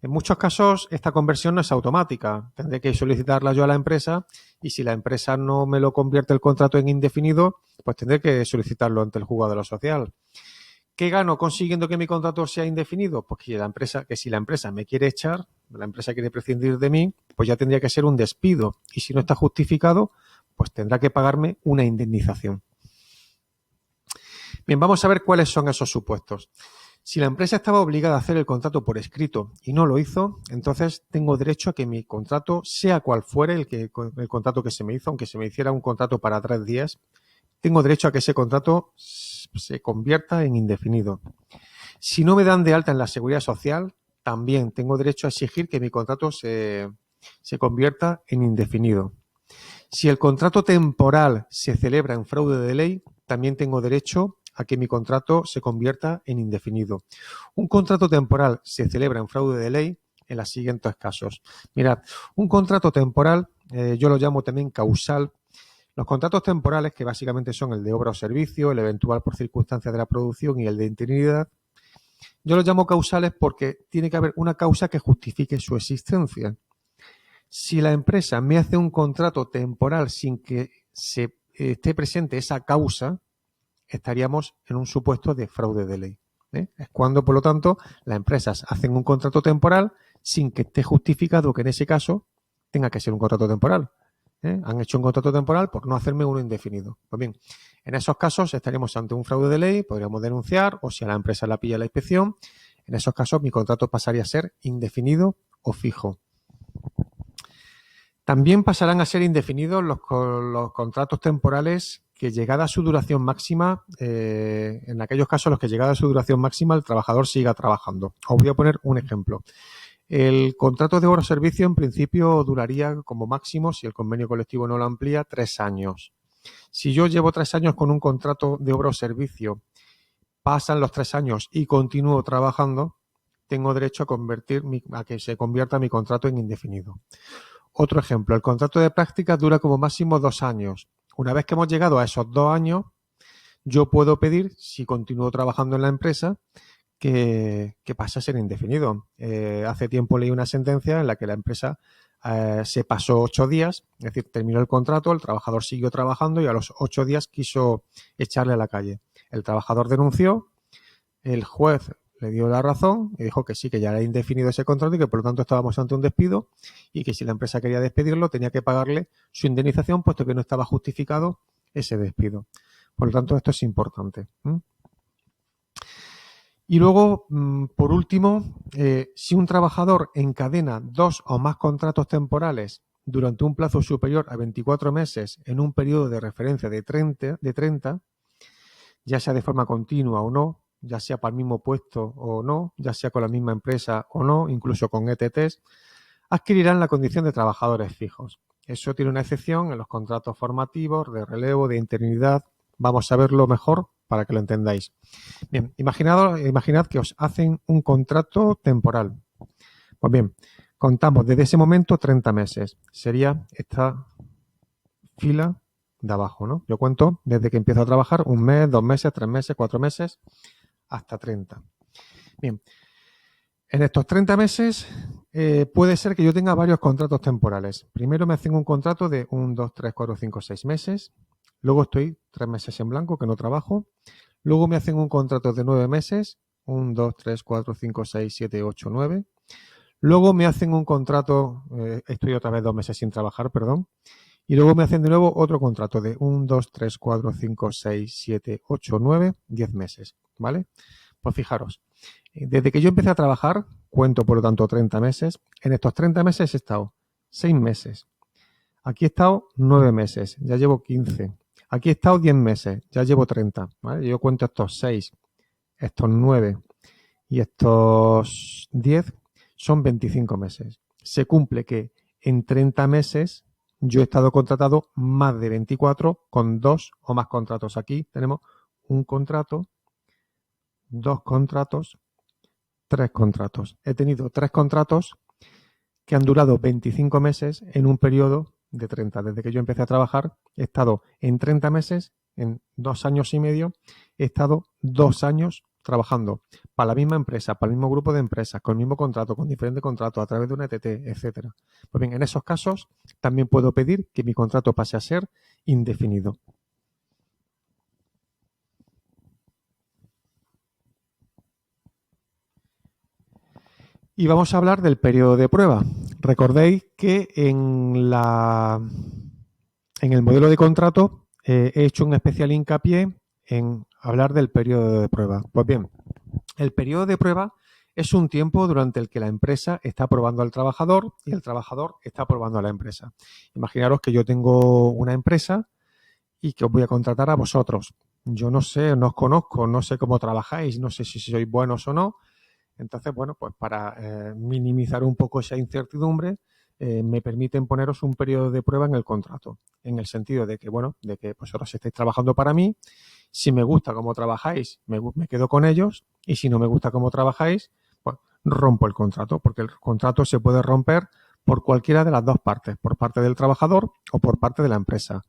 En muchos casos esta conversión no es automática. Tendré que solicitarla yo a la empresa y si la empresa no me lo convierte el contrato en indefinido, pues tendré que solicitarlo ante el juzgado de lo social. ¿Qué gano consiguiendo que mi contrato sea indefinido? Pues que si la empresa me quiere echar, la empresa quiere prescindir de mí, pues ya tendría que ser un despido. Y si no está justificado, pues tendrá que pagarme una indemnización. Bien, vamos a ver cuáles son esos supuestos. Si la empresa estaba obligada a hacer el contrato por escrito y no lo hizo, entonces tengo derecho a que mi contrato, sea cual fuere el contrato que se me hizo, aunque se me hiciera un contrato para 3 días, tengo derecho a que ese contrato se convierta en indefinido. Si no me dan de alta en la Seguridad Social, también tengo derecho a exigir que mi contrato se convierta en indefinido. Si el contrato temporal se celebra en fraude de ley, también tengo derecho a que mi contrato se convierta en indefinido. Un contrato temporal se celebra en fraude de ley en los siguientes casos. Mirad, un contrato temporal, yo lo llamo también causal. Los contratos temporales, que básicamente son el de obra o servicio, el eventual por circunstancias de la producción y el de interinidad, yo los llamo causales porque tiene que haber una causa que justifique su existencia. Si la empresa me hace un contrato temporal sin que se esté presente esa causa, estaríamos en un supuesto de fraude de ley. Es cuando, por lo tanto, las empresas hacen un contrato temporal sin que esté justificado que en ese caso tenga que ser un contrato temporal. Han hecho un contrato temporal por no hacerme uno indefinido. Pues bien, en esos casos estaríamos ante un fraude de ley, podríamos denunciar, o si a la empresa la pilla la inspección, en esos casos mi contrato pasaría a ser indefinido o fijo. También pasarán a ser indefinidos los contratos temporales que llegada a su duración máxima, en aquellos casos los que llegada a su duración máxima el trabajador siga trabajando. Os voy a poner un ejemplo. El contrato de obra o servicio en principio duraría como máximo, si el convenio colectivo no lo amplía, 3 años. Si yo llevo 3 años con un contrato de obra o servicio, pasan los 3 años y continúo trabajando, tengo derecho a que se convierta mi contrato en indefinido. Otro ejemplo, el contrato de prácticas dura como máximo 2 años. Una vez que hemos llegado a esos 2 años, yo puedo pedir, si continúo trabajando en la empresa, que pase a ser indefinido. Hace tiempo leí una sentencia en la que la empresa se pasó 8 días, es decir, terminó el contrato, el trabajador siguió trabajando y a los 8 días quiso echarle a la calle. El trabajador denunció, el juez le dio la razón y dijo que sí, que ya era indefinido ese contrato y que por lo tanto estábamos ante un despido y que si la empresa quería despedirlo tenía que pagarle su indemnización puesto que no estaba justificado ese despido. Por lo tanto, esto es importante. Y luego, por último, si un trabajador encadena 2 o más contratos temporales durante un plazo superior a 24 meses en un periodo de referencia de 30, ya sea de forma continua o no, ya sea para el mismo puesto o no, ya sea con la misma empresa o no, incluso con ETTs, adquirirán la condición de trabajadores fijos. Eso tiene una excepción en los contratos formativos, de relevo, de interinidad. Vamos a verlo mejor para que lo entendáis. Bien, imaginad que os hacen un contrato temporal. Pues bien, contamos desde ese momento 30 meses. Sería esta fila de abajo, ¿no? Yo cuento desde que empiezo a trabajar 1 mes, 2 meses, 3 meses, 4 meses, hasta 30. Bien, en estos 30 meses puede ser que yo tenga varios contratos temporales. Primero me hacen un contrato de 1, 2, 3, 4, 5, 6 meses. Luego estoy 3 meses en blanco, que no trabajo. Luego me hacen un contrato de 9 meses. 1, 2, 3, 4, 5, 6, 7, 8, 9. Luego me hacen un contrato, estoy otra vez 2 meses sin trabajar, perdón. Y luego me hacen de nuevo otro contrato de 1, 2, 3, 4, 5, 6, 7, 8, 9, 10 meses, ¿vale? Pues fijaros, desde que yo empecé a trabajar, cuento por lo tanto 30 meses, en estos 30 meses he estado 6 meses, aquí he estado 9 meses, ya llevo 15, aquí he estado 10 meses, ya llevo 30, ¿vale? Yo cuento estos 6, estos 9 y estos 10, son 25 meses. Se cumple que en 30 meses yo he estado contratado más de 24 con 2 o más contratos. Aquí tenemos un contrato, 2 contratos, 3 contratos. He tenido 3 contratos que han durado 25 meses en un periodo de 30. Desde que yo empecé a trabajar, he estado en 30 meses, en 2 años y medio, he estado 2 años trabajando para la misma empresa, para el mismo grupo de empresas, con el mismo contrato, con diferentes contratos, a través de una ETT, etcétera. Pues bien, en esos casos también puedo pedir que mi contrato pase a ser indefinido. Y vamos a hablar del periodo de prueba. Recordéis que en el modelo de contrato he hecho un especial hincapié en hablar del periodo de prueba. Pues bien, el periodo de prueba es un tiempo durante el que la empresa está probando al trabajador y el trabajador está probando a la empresa. Imaginaros que yo tengo una empresa y que os voy a contratar a vosotros. Yo no sé, no os conozco, no sé cómo trabajáis, no sé si sois buenos o no. Entonces, bueno, pues para minimizar un poco esa incertidumbre, me permiten poneros un periodo de prueba en el contrato, en el sentido de que, bueno, de que vosotros estáis trabajando para mí. Si me gusta cómo trabajáis, me quedo con ellos, y si no me gusta cómo trabajáis, pues rompo el contrato, porque el contrato se puede romper por cualquiera de las dos partes, por parte del trabajador o por parte de la empresa.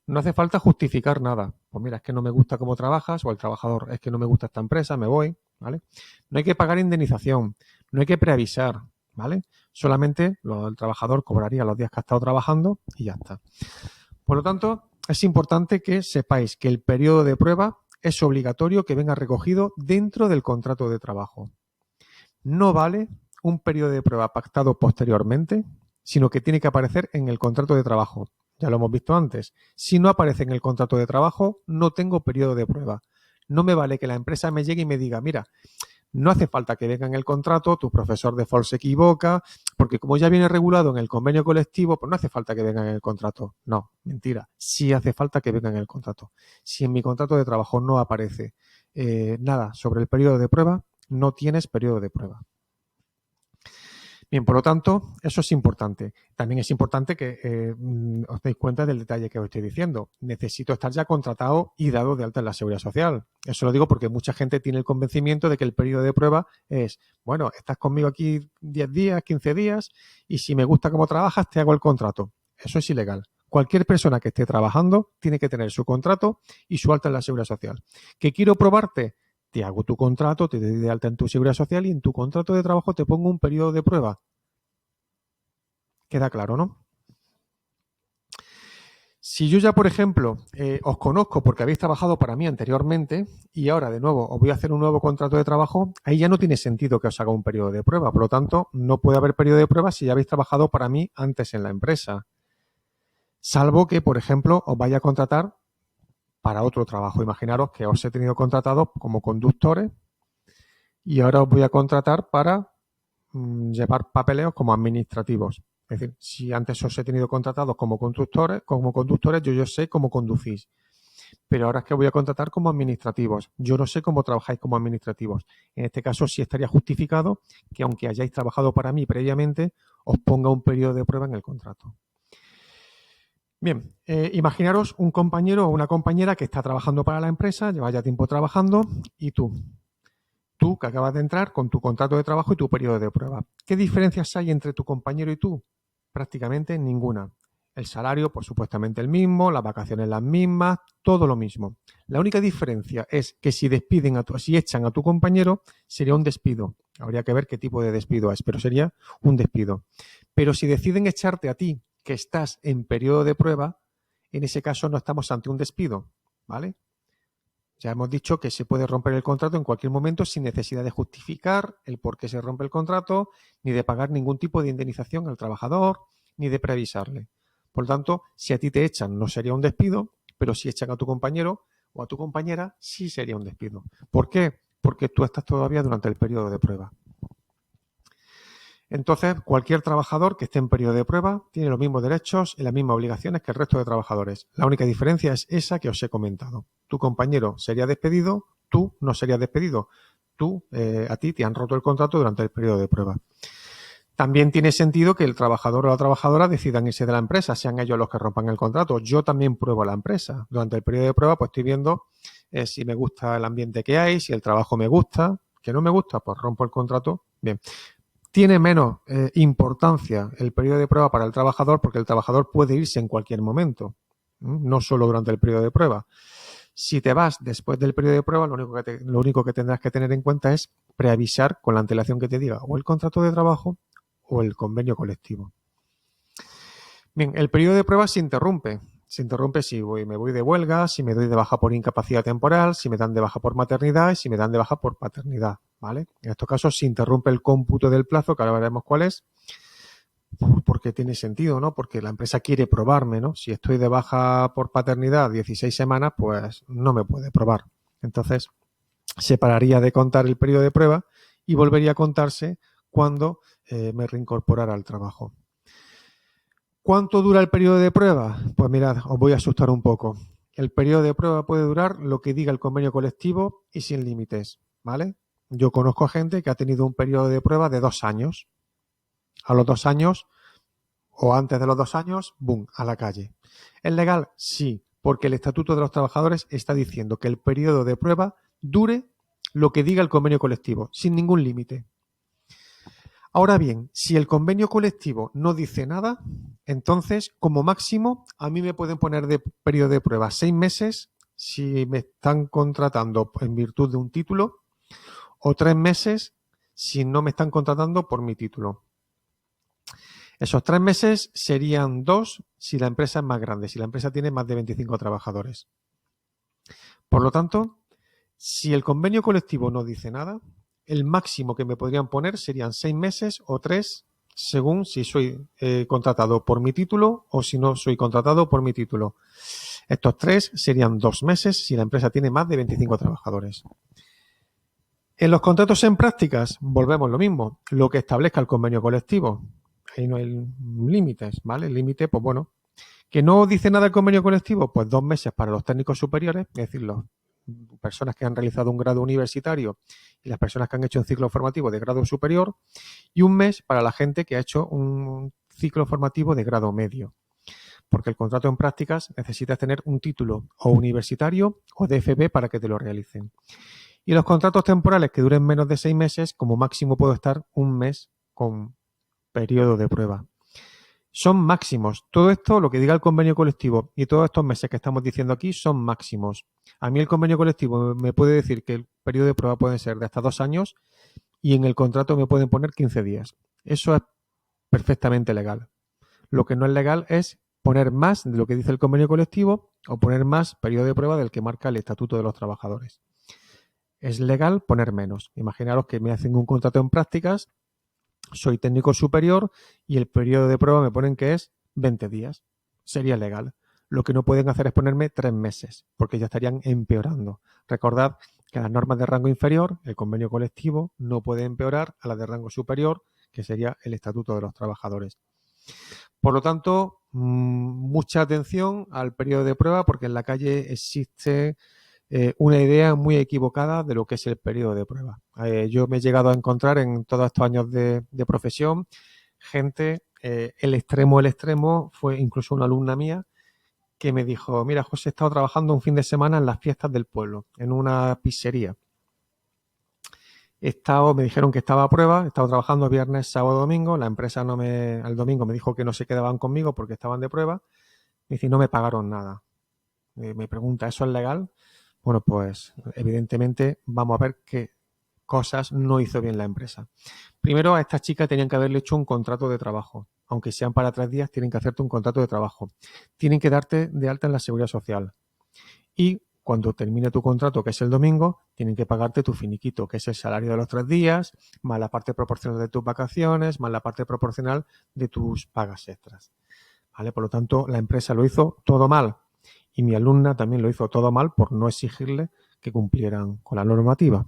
No hace falta justificar nada. Pues mira, es que no me gusta cómo trabajas, o el trabajador, es que no me gusta esta empresa, me voy, ¿vale? No hay que pagar indemnización, no hay que preavisar, ¿vale? Solamente el trabajador cobraría los días que ha estado trabajando y ya está. Por lo tanto, es importante que sepáis que el periodo de prueba es obligatorio que venga recogido dentro del contrato de trabajo. No vale un periodo de prueba pactado posteriormente, sino que tiene que aparecer en el contrato de trabajo. Ya lo hemos visto antes. Si no aparece en el contrato de trabajo, no tengo periodo de prueba. No me vale que la empresa me llegue y me diga, mira, no hace falta que venga en el contrato, tu profesor de default se equivoca, porque como ya viene regulado en el convenio colectivo, pues no hace falta que venga en el contrato. No, mentira. Sí hace falta que venga en el contrato. Si en mi contrato de trabajo no aparece nada sobre el periodo de prueba, no tienes periodo de prueba. Bien, por lo tanto, eso es importante. También es importante que os deis cuenta del detalle que os estoy diciendo. Necesito estar ya contratado y dado de alta en la Seguridad Social. Eso lo digo porque mucha gente tiene el convencimiento de que el periodo de prueba es, bueno, estás conmigo aquí 10 días, 15 días, y si me gusta cómo trabajas, te hago el contrato. Eso es ilegal. Cualquier persona que esté trabajando tiene que tener su contrato y su alta en la Seguridad Social. ¿Que quiero probarte? Te hago tu contrato, te doy de alta en tu Seguridad Social y en tu contrato de trabajo te pongo un periodo de prueba. Queda claro, ¿no? Si yo ya, por ejemplo, os conozco porque habéis trabajado para mí anteriormente y ahora de nuevo os voy a hacer un nuevo contrato de trabajo, ahí ya no tiene sentido que os haga un periodo de prueba. Por lo tanto, no puede haber periodo de prueba si ya habéis trabajado para mí antes en la empresa. Salvo que, por ejemplo, os vaya a contratar para otro trabajo. Imaginaros que os he tenido contratados como conductores y ahora os voy a contratar para llevar papeleos como administrativos. Es decir, si antes os he tenido contratados como conductores, yo sé cómo conducís. Pero ahora es que voy a contratar como administrativos. Yo no sé cómo trabajáis como administrativos. En este caso sí estaría justificado que aunque hayáis trabajado para mí previamente, os ponga un periodo de prueba en el contrato. Bien, imaginaros un compañero o una compañera que está trabajando para la empresa, lleva ya tiempo trabajando, y tú que acabas de entrar con tu contrato de trabajo y tu periodo de prueba. ¿Qué diferencias hay entre tu compañero y tú? Prácticamente ninguna. El salario, pues supuestamente el mismo, las vacaciones las mismas, todo lo mismo. La única diferencia es que si si echan a tu compañero, sería un despido. Habría que ver qué tipo de despido es, pero sería un despido. Pero si deciden echarte a ti, que estás en periodo de prueba, en ese caso no estamos ante un despido, ¿vale? Ya hemos dicho que se puede romper el contrato en cualquier momento sin necesidad de justificar el por qué se rompe el contrato, ni de pagar ningún tipo de indemnización al trabajador, ni de preavisarle. Por lo tanto, si a ti te echan, no sería un despido, pero si echan a tu compañero o a tu compañera, sí sería un despido. ¿Por qué? Porque tú estás todavía durante el periodo de prueba. Entonces, cualquier trabajador que esté en periodo de prueba tiene los mismos derechos y las mismas obligaciones que el resto de trabajadores. La única diferencia es esa que os he comentado. Tu compañero sería despedido, tú no serías despedido. A ti te han roto el contrato durante el periodo de prueba. También tiene sentido que el trabajador o la trabajadora decidan irse de la empresa, sean ellos los que rompan el contrato. Yo también pruebo la empresa. Durante el periodo de prueba, pues estoy viendo si me gusta el ambiente que hay, si el trabajo me gusta. Que no me gusta, pues rompo el contrato. Bien. Tiene menos importancia el periodo de prueba para el trabajador porque el trabajador puede irse en cualquier momento, no solo durante el periodo de prueba. Si te vas después del periodo de prueba, lo único que tendrás que tener en cuenta es preavisar con la antelación que te diga o el contrato de trabajo o el convenio colectivo. Bien, el periodo de prueba se interrumpe. Se interrumpe si me voy de huelga, si me doy de baja por incapacidad temporal, si me dan de baja por maternidad y si me dan de baja por paternidad, ¿vale? En estos casos se interrumpe el cómputo del plazo, que ahora veremos cuál es, porque tiene sentido, ¿no? Porque la empresa quiere probarme, ¿no? Si estoy de baja por paternidad 16 semanas, pues no me puede probar. Entonces, se pararía de contar el periodo de prueba y volvería a contarse cuando me reincorporara al trabajo. ¿Cuánto dura el periodo de prueba? Pues mirad, os voy a asustar un poco. El periodo de prueba puede durar lo que diga el convenio colectivo y sin límites, ¿vale? Yo conozco a gente que ha tenido un periodo de prueba de 2 años. A los 2 años o antes de los 2 años, ¡bum!, a la calle. ¿Es legal? Sí, porque el Estatuto de los Trabajadores está diciendo que el periodo de prueba dure lo que diga el convenio colectivo, sin ningún límite. Ahora bien, si el convenio colectivo no dice nada, entonces, como máximo, a mí me pueden poner de periodo de prueba 6 meses si me están contratando en virtud de un título o 3 meses si no me están contratando por mi título. Esos 3 meses serían 2 si la empresa es más grande, si la empresa tiene más de 25 trabajadores. Por lo tanto, si el convenio colectivo no dice nada, el máximo que me podrían poner serían 6 meses o 3, según si soy contratado por mi título o si no soy contratado por mi título. Estos 3 serían 2 meses si la empresa tiene más de 25 trabajadores. En los contratos en prácticas, volvemos lo mismo, lo que establezca el convenio colectivo. Ahí no hay límites, ¿vale? El límite, pues bueno, que no dice nada el convenio colectivo, pues 2 meses para los técnicos superiores, es decir, las personas que han realizado un grado universitario y las personas que han hecho un ciclo formativo de grado superior, y 1 mes para la gente que ha hecho un ciclo formativo de grado medio. Porque el contrato en prácticas necesitas tener un título o universitario o DFB para que te lo realicen. Y los contratos temporales que duren menos de 6 meses, como máximo puedo estar 1 mes con periodo de prueba. Son máximos. Todo esto, lo que diga el convenio colectivo y todos estos meses que estamos diciendo aquí son máximos. A mí el convenio colectivo me puede decir que el periodo de prueba puede ser de hasta 2 años y en el contrato me pueden poner 15 días. Eso es perfectamente legal. Lo que no es legal es poner más de lo que dice el convenio colectivo o poner más periodo de prueba del que marca el Estatuto de los Trabajadores. Es legal poner menos. Imaginaros que me hacen un contrato en prácticas, soy técnico superior y el periodo de prueba me ponen que es 20 días. Sería legal. Lo que no pueden hacer es ponerme 3 meses, porque ya estarían empeorando. Recordad que las normas de rango inferior, el convenio colectivo, no puede empeorar a las de rango superior, que sería el Estatuto de los Trabajadores. Por lo tanto, mucha atención al periodo de prueba, porque en la calle existe una idea muy equivocada de lo que es el periodo de prueba. Yo me he llegado a encontrar en todos estos años de profesión gente, el extremo fue incluso una alumna mía que me dijo, mira, José, he estado trabajando un fin de semana en las fiestas del pueblo, en una pizzería. Me dijeron que estaba a prueba, he estado trabajando viernes, sábado, domingo, la empresa el domingo me dijo que no se quedaban conmigo porque estaban de prueba, me dice, no me pagaron nada. Me pregunta, ¿eso es legal? Bueno, pues evidentemente vamos a ver qué cosas no hizo bien la empresa. Primero, a esta chica tenían que haberle hecho un contrato de trabajo. Aunque sean para 3 días, tienen que hacerte un contrato de trabajo. Tienen que darte de alta en la Seguridad Social. Y cuando termine tu contrato, que es el domingo, tienen que pagarte tu finiquito, que es el salario de los 3 días, más la parte proporcional de tus vacaciones, más la parte proporcional de tus pagas extras. ¿Vale? Por lo tanto, la empresa lo hizo todo mal. Y mi alumna también lo hizo todo mal por no exigirle que cumplieran con la normativa.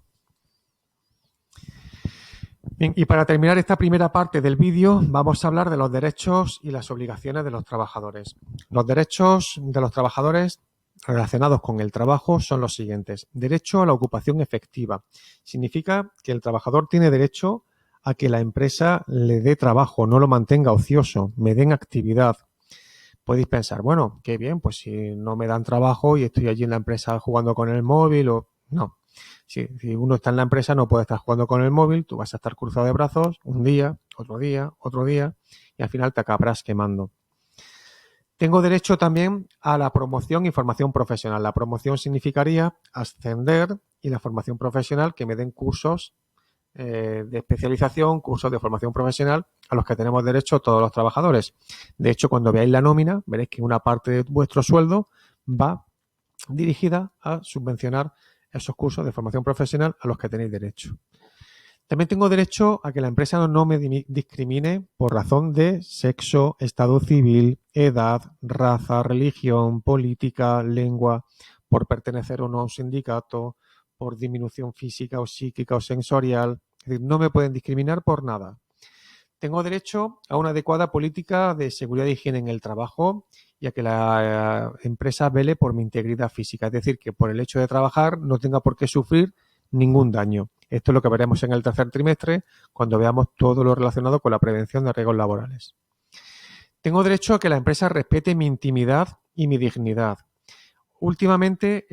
Bien, y para terminar esta primera parte del vídeo, vamos a hablar de los derechos y las obligaciones de los trabajadores. Los derechos de los trabajadores relacionados con el trabajo son los siguientes. Derecho a la ocupación efectiva. Significa que el trabajador tiene derecho a que la empresa le dé trabajo, no lo mantenga ocioso, me den actividad. Podéis pensar, bueno, qué bien, pues si no me dan trabajo y estoy allí en la empresa jugando con el móvil o... No. Si uno está en la empresa no puede estar jugando con el móvil, tú vas a estar cruzado de brazos un día, otro día, otro día y al final te acabarás quemando. Tengo derecho también a la promoción y formación profesional. La promoción significaría ascender y la formación profesional que me den cursos de especialización, cursos de formación profesional a los que tenemos derecho todos los trabajadores. De hecho, cuando veáis la nómina, veréis que una parte de vuestro sueldo va dirigida a subvencionar esos cursos de formación profesional a los que tenéis derecho. También tengo derecho a que la empresa no me discrimine por razón de sexo, estado civil, edad, raza, religión, política, lengua, por pertenecer o no a un sindicato, por disminución física o psíquica o sensorial. Es decir, no me pueden discriminar por nada. Tengo derecho a una adecuada política de seguridad e higiene en el trabajo y a que la empresa vele por mi integridad física. Es decir, que por el hecho de trabajar no tenga por qué sufrir ningún daño. Esto es lo que veremos en el tercer trimestre cuando veamos todo lo relacionado con la prevención de riesgos laborales. Tengo derecho a que la empresa respete mi intimidad y mi dignidad. Últimamente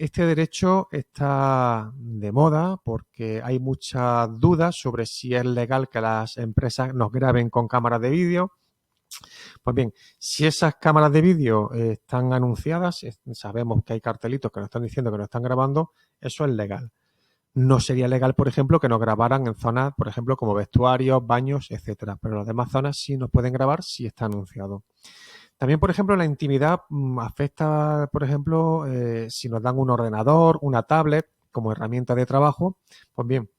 este derecho está de moda porque hay muchas dudas sobre si es legal que las empresas nos graben con cámaras de vídeo. Pues bien, si esas cámaras de vídeo están anunciadas, sabemos que hay cartelitos que nos están diciendo que nos están grabando, eso es legal. No sería legal, por ejemplo, que nos grabaran en zonas, por ejemplo, como vestuarios, baños, etcétera. Pero en las demás zonas sí nos pueden grabar si está anunciado. También, por ejemplo, la intimidad afecta, por ejemplo, si nos dan un ordenador, una tablet como herramienta de trabajo. Pues bien,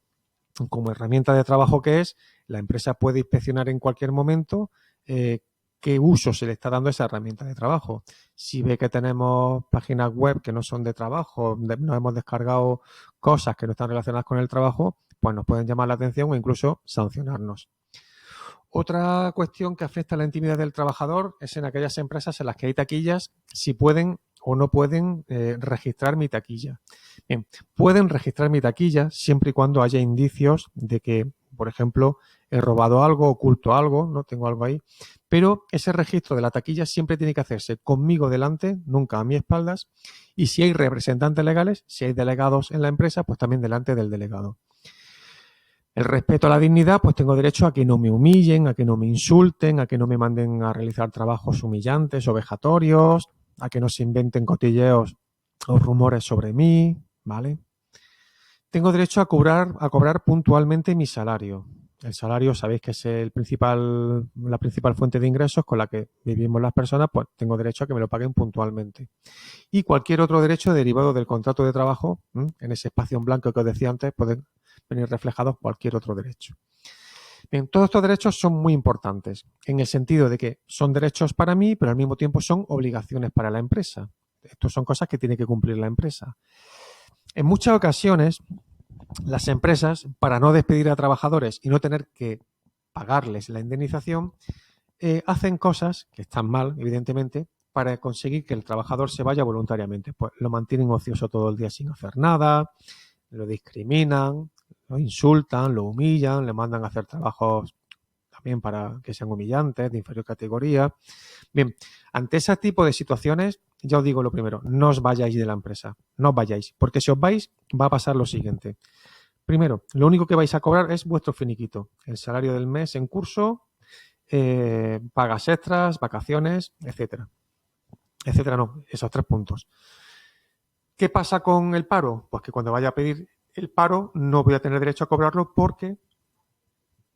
como herramienta de trabajo que es, la empresa puede inspeccionar en cualquier momento qué uso se le está dando a esa herramienta de trabajo. Si ve que tenemos páginas web que no son de trabajo, nos hemos descargado cosas que no están relacionadas con el trabajo, pues nos pueden llamar la atención o incluso sancionarnos. Otra cuestión que afecta a la intimidad del trabajador es en aquellas empresas en las que hay taquillas, si pueden o no pueden registrar mi taquilla. Bien, pueden registrar mi taquilla siempre y cuando haya indicios de que, por ejemplo, he robado algo, oculto algo, no tengo algo ahí, pero ese registro de la taquilla siempre tiene que hacerse conmigo delante, nunca a mis espaldas, y si hay representantes legales, si hay delegados en la empresa, pues también delante del delegado. El respeto a la dignidad, pues tengo derecho a que no me humillen, a que no me insulten, a que no me manden a realizar trabajos humillantes o vejatorios, a que no se inventen cotilleos o rumores sobre mí, ¿vale? Tengo derecho a cobrar puntualmente mi salario. El salario, sabéis que es la principal fuente de ingresos con la que vivimos las personas, pues tengo derecho a que me lo paguen puntualmente. Y cualquier otro derecho derivado del contrato de trabajo, en ese espacio en blanco que os decía antes, pueden venir reflejados cualquier otro derecho. Bien, todos estos derechos son muy importantes, en el sentido de que son derechos para mí, pero al mismo tiempo son obligaciones para la empresa. Estas son cosas que tiene que cumplir la empresa. En muchas ocasiones, las empresas, para no despedir a trabajadores y no tener que pagarles la indemnización, hacen cosas que están mal, evidentemente, para conseguir que el trabajador se vaya voluntariamente. Pues lo mantienen ocioso todo el día sin hacer nada, lo discriminan, lo insultan, lo humillan, le mandan a hacer trabajos también para que sean humillantes, de inferior categoría. Bien, ante ese tipo de situaciones, ya os digo lo primero, no os vayáis de la empresa, no os vayáis, porque si os vais va a pasar lo siguiente. Primero, lo único que vais a cobrar es vuestro finiquito, el salario del mes en curso, pagas extras, vacaciones, etcétera. Etcétera, no, esos 3 puntos. ¿Qué pasa con el paro? Pues que cuando vaya a pedir el paro no voy a tener derecho a cobrarlo porque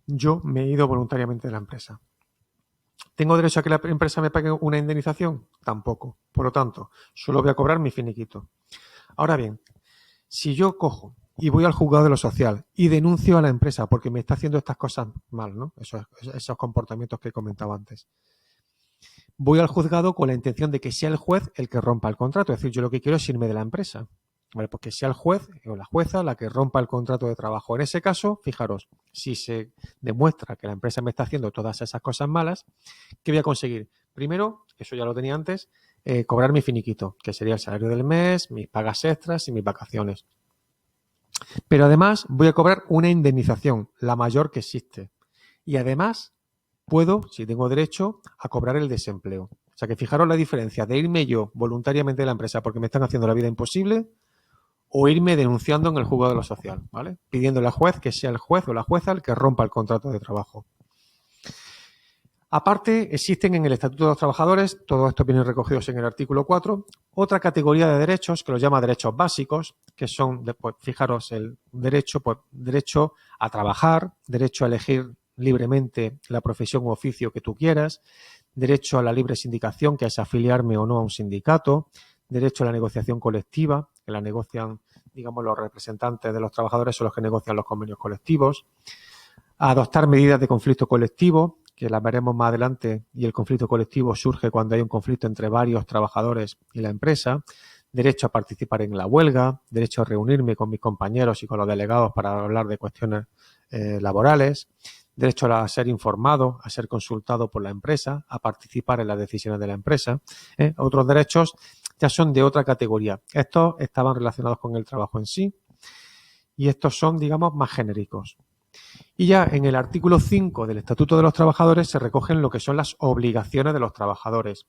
yo me he ido voluntariamente de la empresa. ¿Tengo derecho a que la empresa me pague una indemnización? Tampoco. Por lo tanto, solo voy a cobrar mi finiquito. Ahora bien, si yo cojo y voy al juzgado de lo social y denuncio a la empresa porque me está haciendo estas cosas mal, ¿no? Esos comportamientos que he comentado antes. Voy al juzgado con la intención de que sea el juez el que rompa el contrato. Es decir, yo lo que quiero es irme de la empresa. ¿Vale? Porque sea el juez o la jueza la que rompa el contrato de trabajo. En ese caso, fijaros, si se demuestra que la empresa me está haciendo todas esas cosas malas, ¿qué voy a conseguir? Primero, eso ya lo tenía antes, cobrar mi finiquito, que sería el salario del mes, mis pagas extras y mis vacaciones. Pero además voy a cobrar una indemnización, la mayor que existe. Y además puedo, si tengo derecho, a cobrar el desempleo. O sea que fijaros la diferencia de irme yo voluntariamente de la empresa porque me están haciendo la vida imposible o irme denunciando en el juzgado de lo social, ¿vale? Pidiéndole al juez que sea el juez o la jueza el que rompa el contrato de trabajo. Aparte, existen en el Estatuto de los Trabajadores, todos estos vienen recogidos en el artículo 4, otra categoría de derechos que los llama derechos básicos, que son, pues, fijaros, el derecho, pues, derecho a trabajar, derecho a elegir libremente la profesión u oficio que tú quieras, derecho a la libre sindicación, que es afiliarme o no a un sindicato, derecho a la negociación colectiva, que la negocian, digamos, los representantes de los trabajadores son los que negocian los convenios colectivos, a adoptar medidas de conflicto colectivo, que las veremos más adelante, y el conflicto colectivo surge cuando hay un conflicto entre varios trabajadores y la empresa, derecho a participar en la huelga, derecho a reunirme con mis compañeros y con los delegados para hablar de cuestiones laborales, derecho a ser informado, a ser consultado por la empresa, a participar en las decisiones de la empresa. Otros derechos ya son de otra categoría. Estos estaban relacionados con el trabajo en sí y estos son, digamos, más genéricos. Y ya en el artículo 5 del Estatuto de los Trabajadores se recogen lo que son las obligaciones de los trabajadores.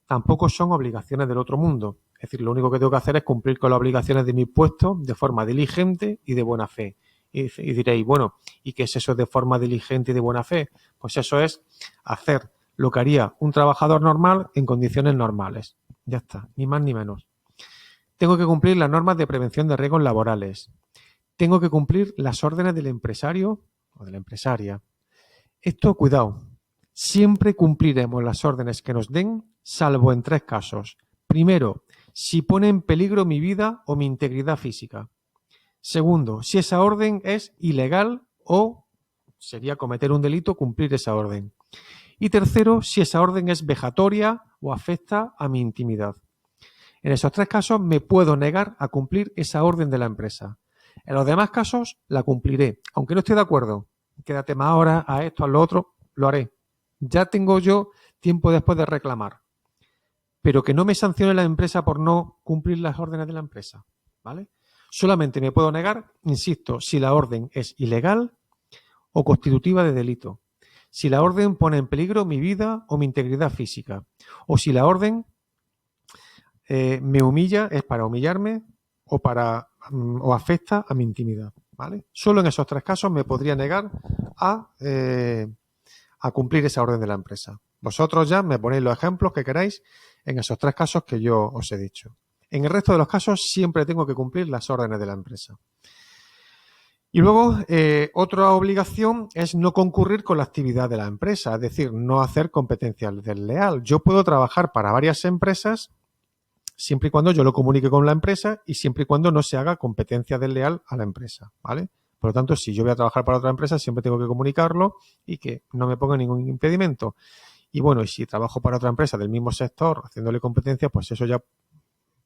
Tampoco son obligaciones del otro mundo. Es decir, lo único que tengo que hacer es cumplir con las obligaciones de mi puesto de forma diligente y de buena fe. Y diréis, bueno, ¿y qué es eso de forma diligente y de buena fe? Pues eso es hacer lo que haría un trabajador normal en condiciones normales. Ya está, ni más ni menos. Tengo que cumplir las normas de prevención de riesgos laborales. Tengo que cumplir las órdenes del empresario o de la empresaria. Esto, cuidado, siempre cumpliremos las órdenes que nos den, salvo en 3 casos. Primero, si pone en peligro mi vida o mi integridad física. Segundo, si esa orden es ilegal o sería cometer un delito cumplir esa orden. Y tercero, si esa orden es vejatoria o afecta a mi intimidad. En esos 3 casos me puedo negar a cumplir esa orden de la empresa. En los demás casos la cumpliré, aunque no esté de acuerdo. Quédate más horas a esto, a lo otro, lo haré. Ya tengo yo tiempo después de reclamar. Pero que no me sancione la empresa por no cumplir las órdenes de la empresa, ¿vale? Solamente me puedo negar, insisto, si la orden es ilegal o constitutiva de delito. Si la orden pone en peligro mi vida o mi integridad física. O si la orden me humilla, es para humillarme o afecta a mi intimidad, ¿vale? Solo en esos 3 casos me podría negar a cumplir esa orden de la empresa. Vosotros ya me ponéis los ejemplos que queráis en esos 3 casos que yo os he dicho. En el resto de los casos siempre tengo que cumplir las órdenes de la empresa. Y luego, otra obligación es no concurrir con la actividad de la empresa, es decir, no hacer competencia desleal. Yo puedo trabajar para varias empresas siempre y cuando yo lo comunique con la empresa y siempre y cuando no se haga competencia desleal a la empresa, ¿vale? Por lo tanto, si yo voy a trabajar para otra empresa, siempre tengo que comunicarlo y que no me ponga ningún impedimento. Y bueno, y si trabajo para otra empresa del mismo sector, haciéndole competencia, pues eso ya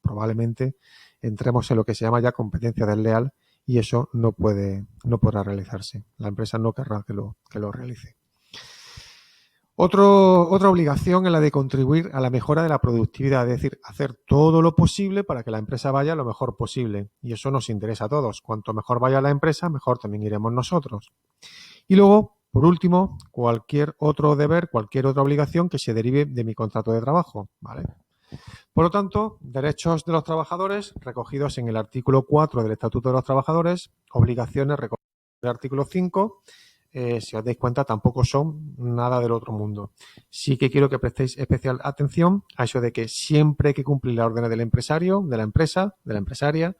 probablemente entremos en lo que se llama ya competencia desleal y eso no podrá realizarse. La empresa no querrá que lo realice. Otra obligación es la de contribuir a la mejora de la productividad, es decir, hacer todo lo posible para que la empresa vaya lo mejor posible. Y eso nos interesa a todos. Cuanto mejor vaya la empresa, mejor también iremos nosotros. Y luego, por último, cualquier otro deber, cualquier otra obligación que se derive de mi contrato de trabajo, ¿vale? Por lo tanto, derechos de los trabajadores recogidos en el artículo 4 del Estatuto de los Trabajadores, obligaciones recogidas en el artículo 5, si os dais cuenta, tampoco son nada del otro mundo. Sí que quiero que prestéis especial atención a eso de que siempre hay que cumplir las órdenes del empresario, de la empresa, de la empresaria,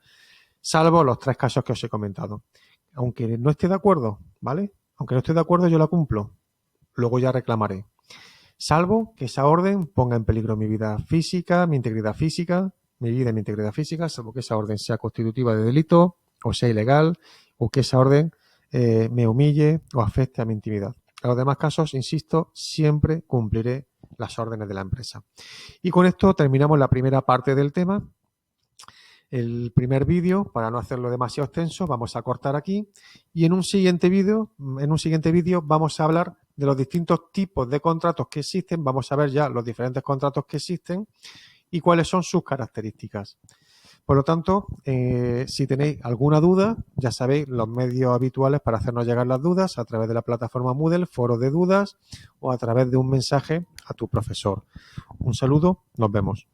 salvo los 3 casos que os he comentado. Aunque no esté de acuerdo, ¿vale? Aunque no esté de acuerdo, yo la cumplo. Luego ya reclamaré. Salvo que esa orden ponga en peligro mi vida física, mi integridad física, mi vida y mi integridad física, salvo que esa orden sea constitutiva de delito o sea ilegal o que esa orden me humille o afecte a mi intimidad. En los demás casos, insisto, siempre cumpliré las órdenes de la empresa. Y con esto terminamos la primera parte del tema. El primer vídeo, para no hacerlo demasiado extenso, vamos a cortar aquí y en un siguiente vídeo vamos a hablar de los distintos tipos de contratos que existen, vamos a ver ya los diferentes contratos que existen y cuáles son sus características. Por lo tanto, si tenéis alguna duda, ya sabéis los medios habituales para hacernos llegar las dudas a través de la plataforma Moodle, foro de dudas o a través de un mensaje a tu profesor. Un saludo, nos vemos.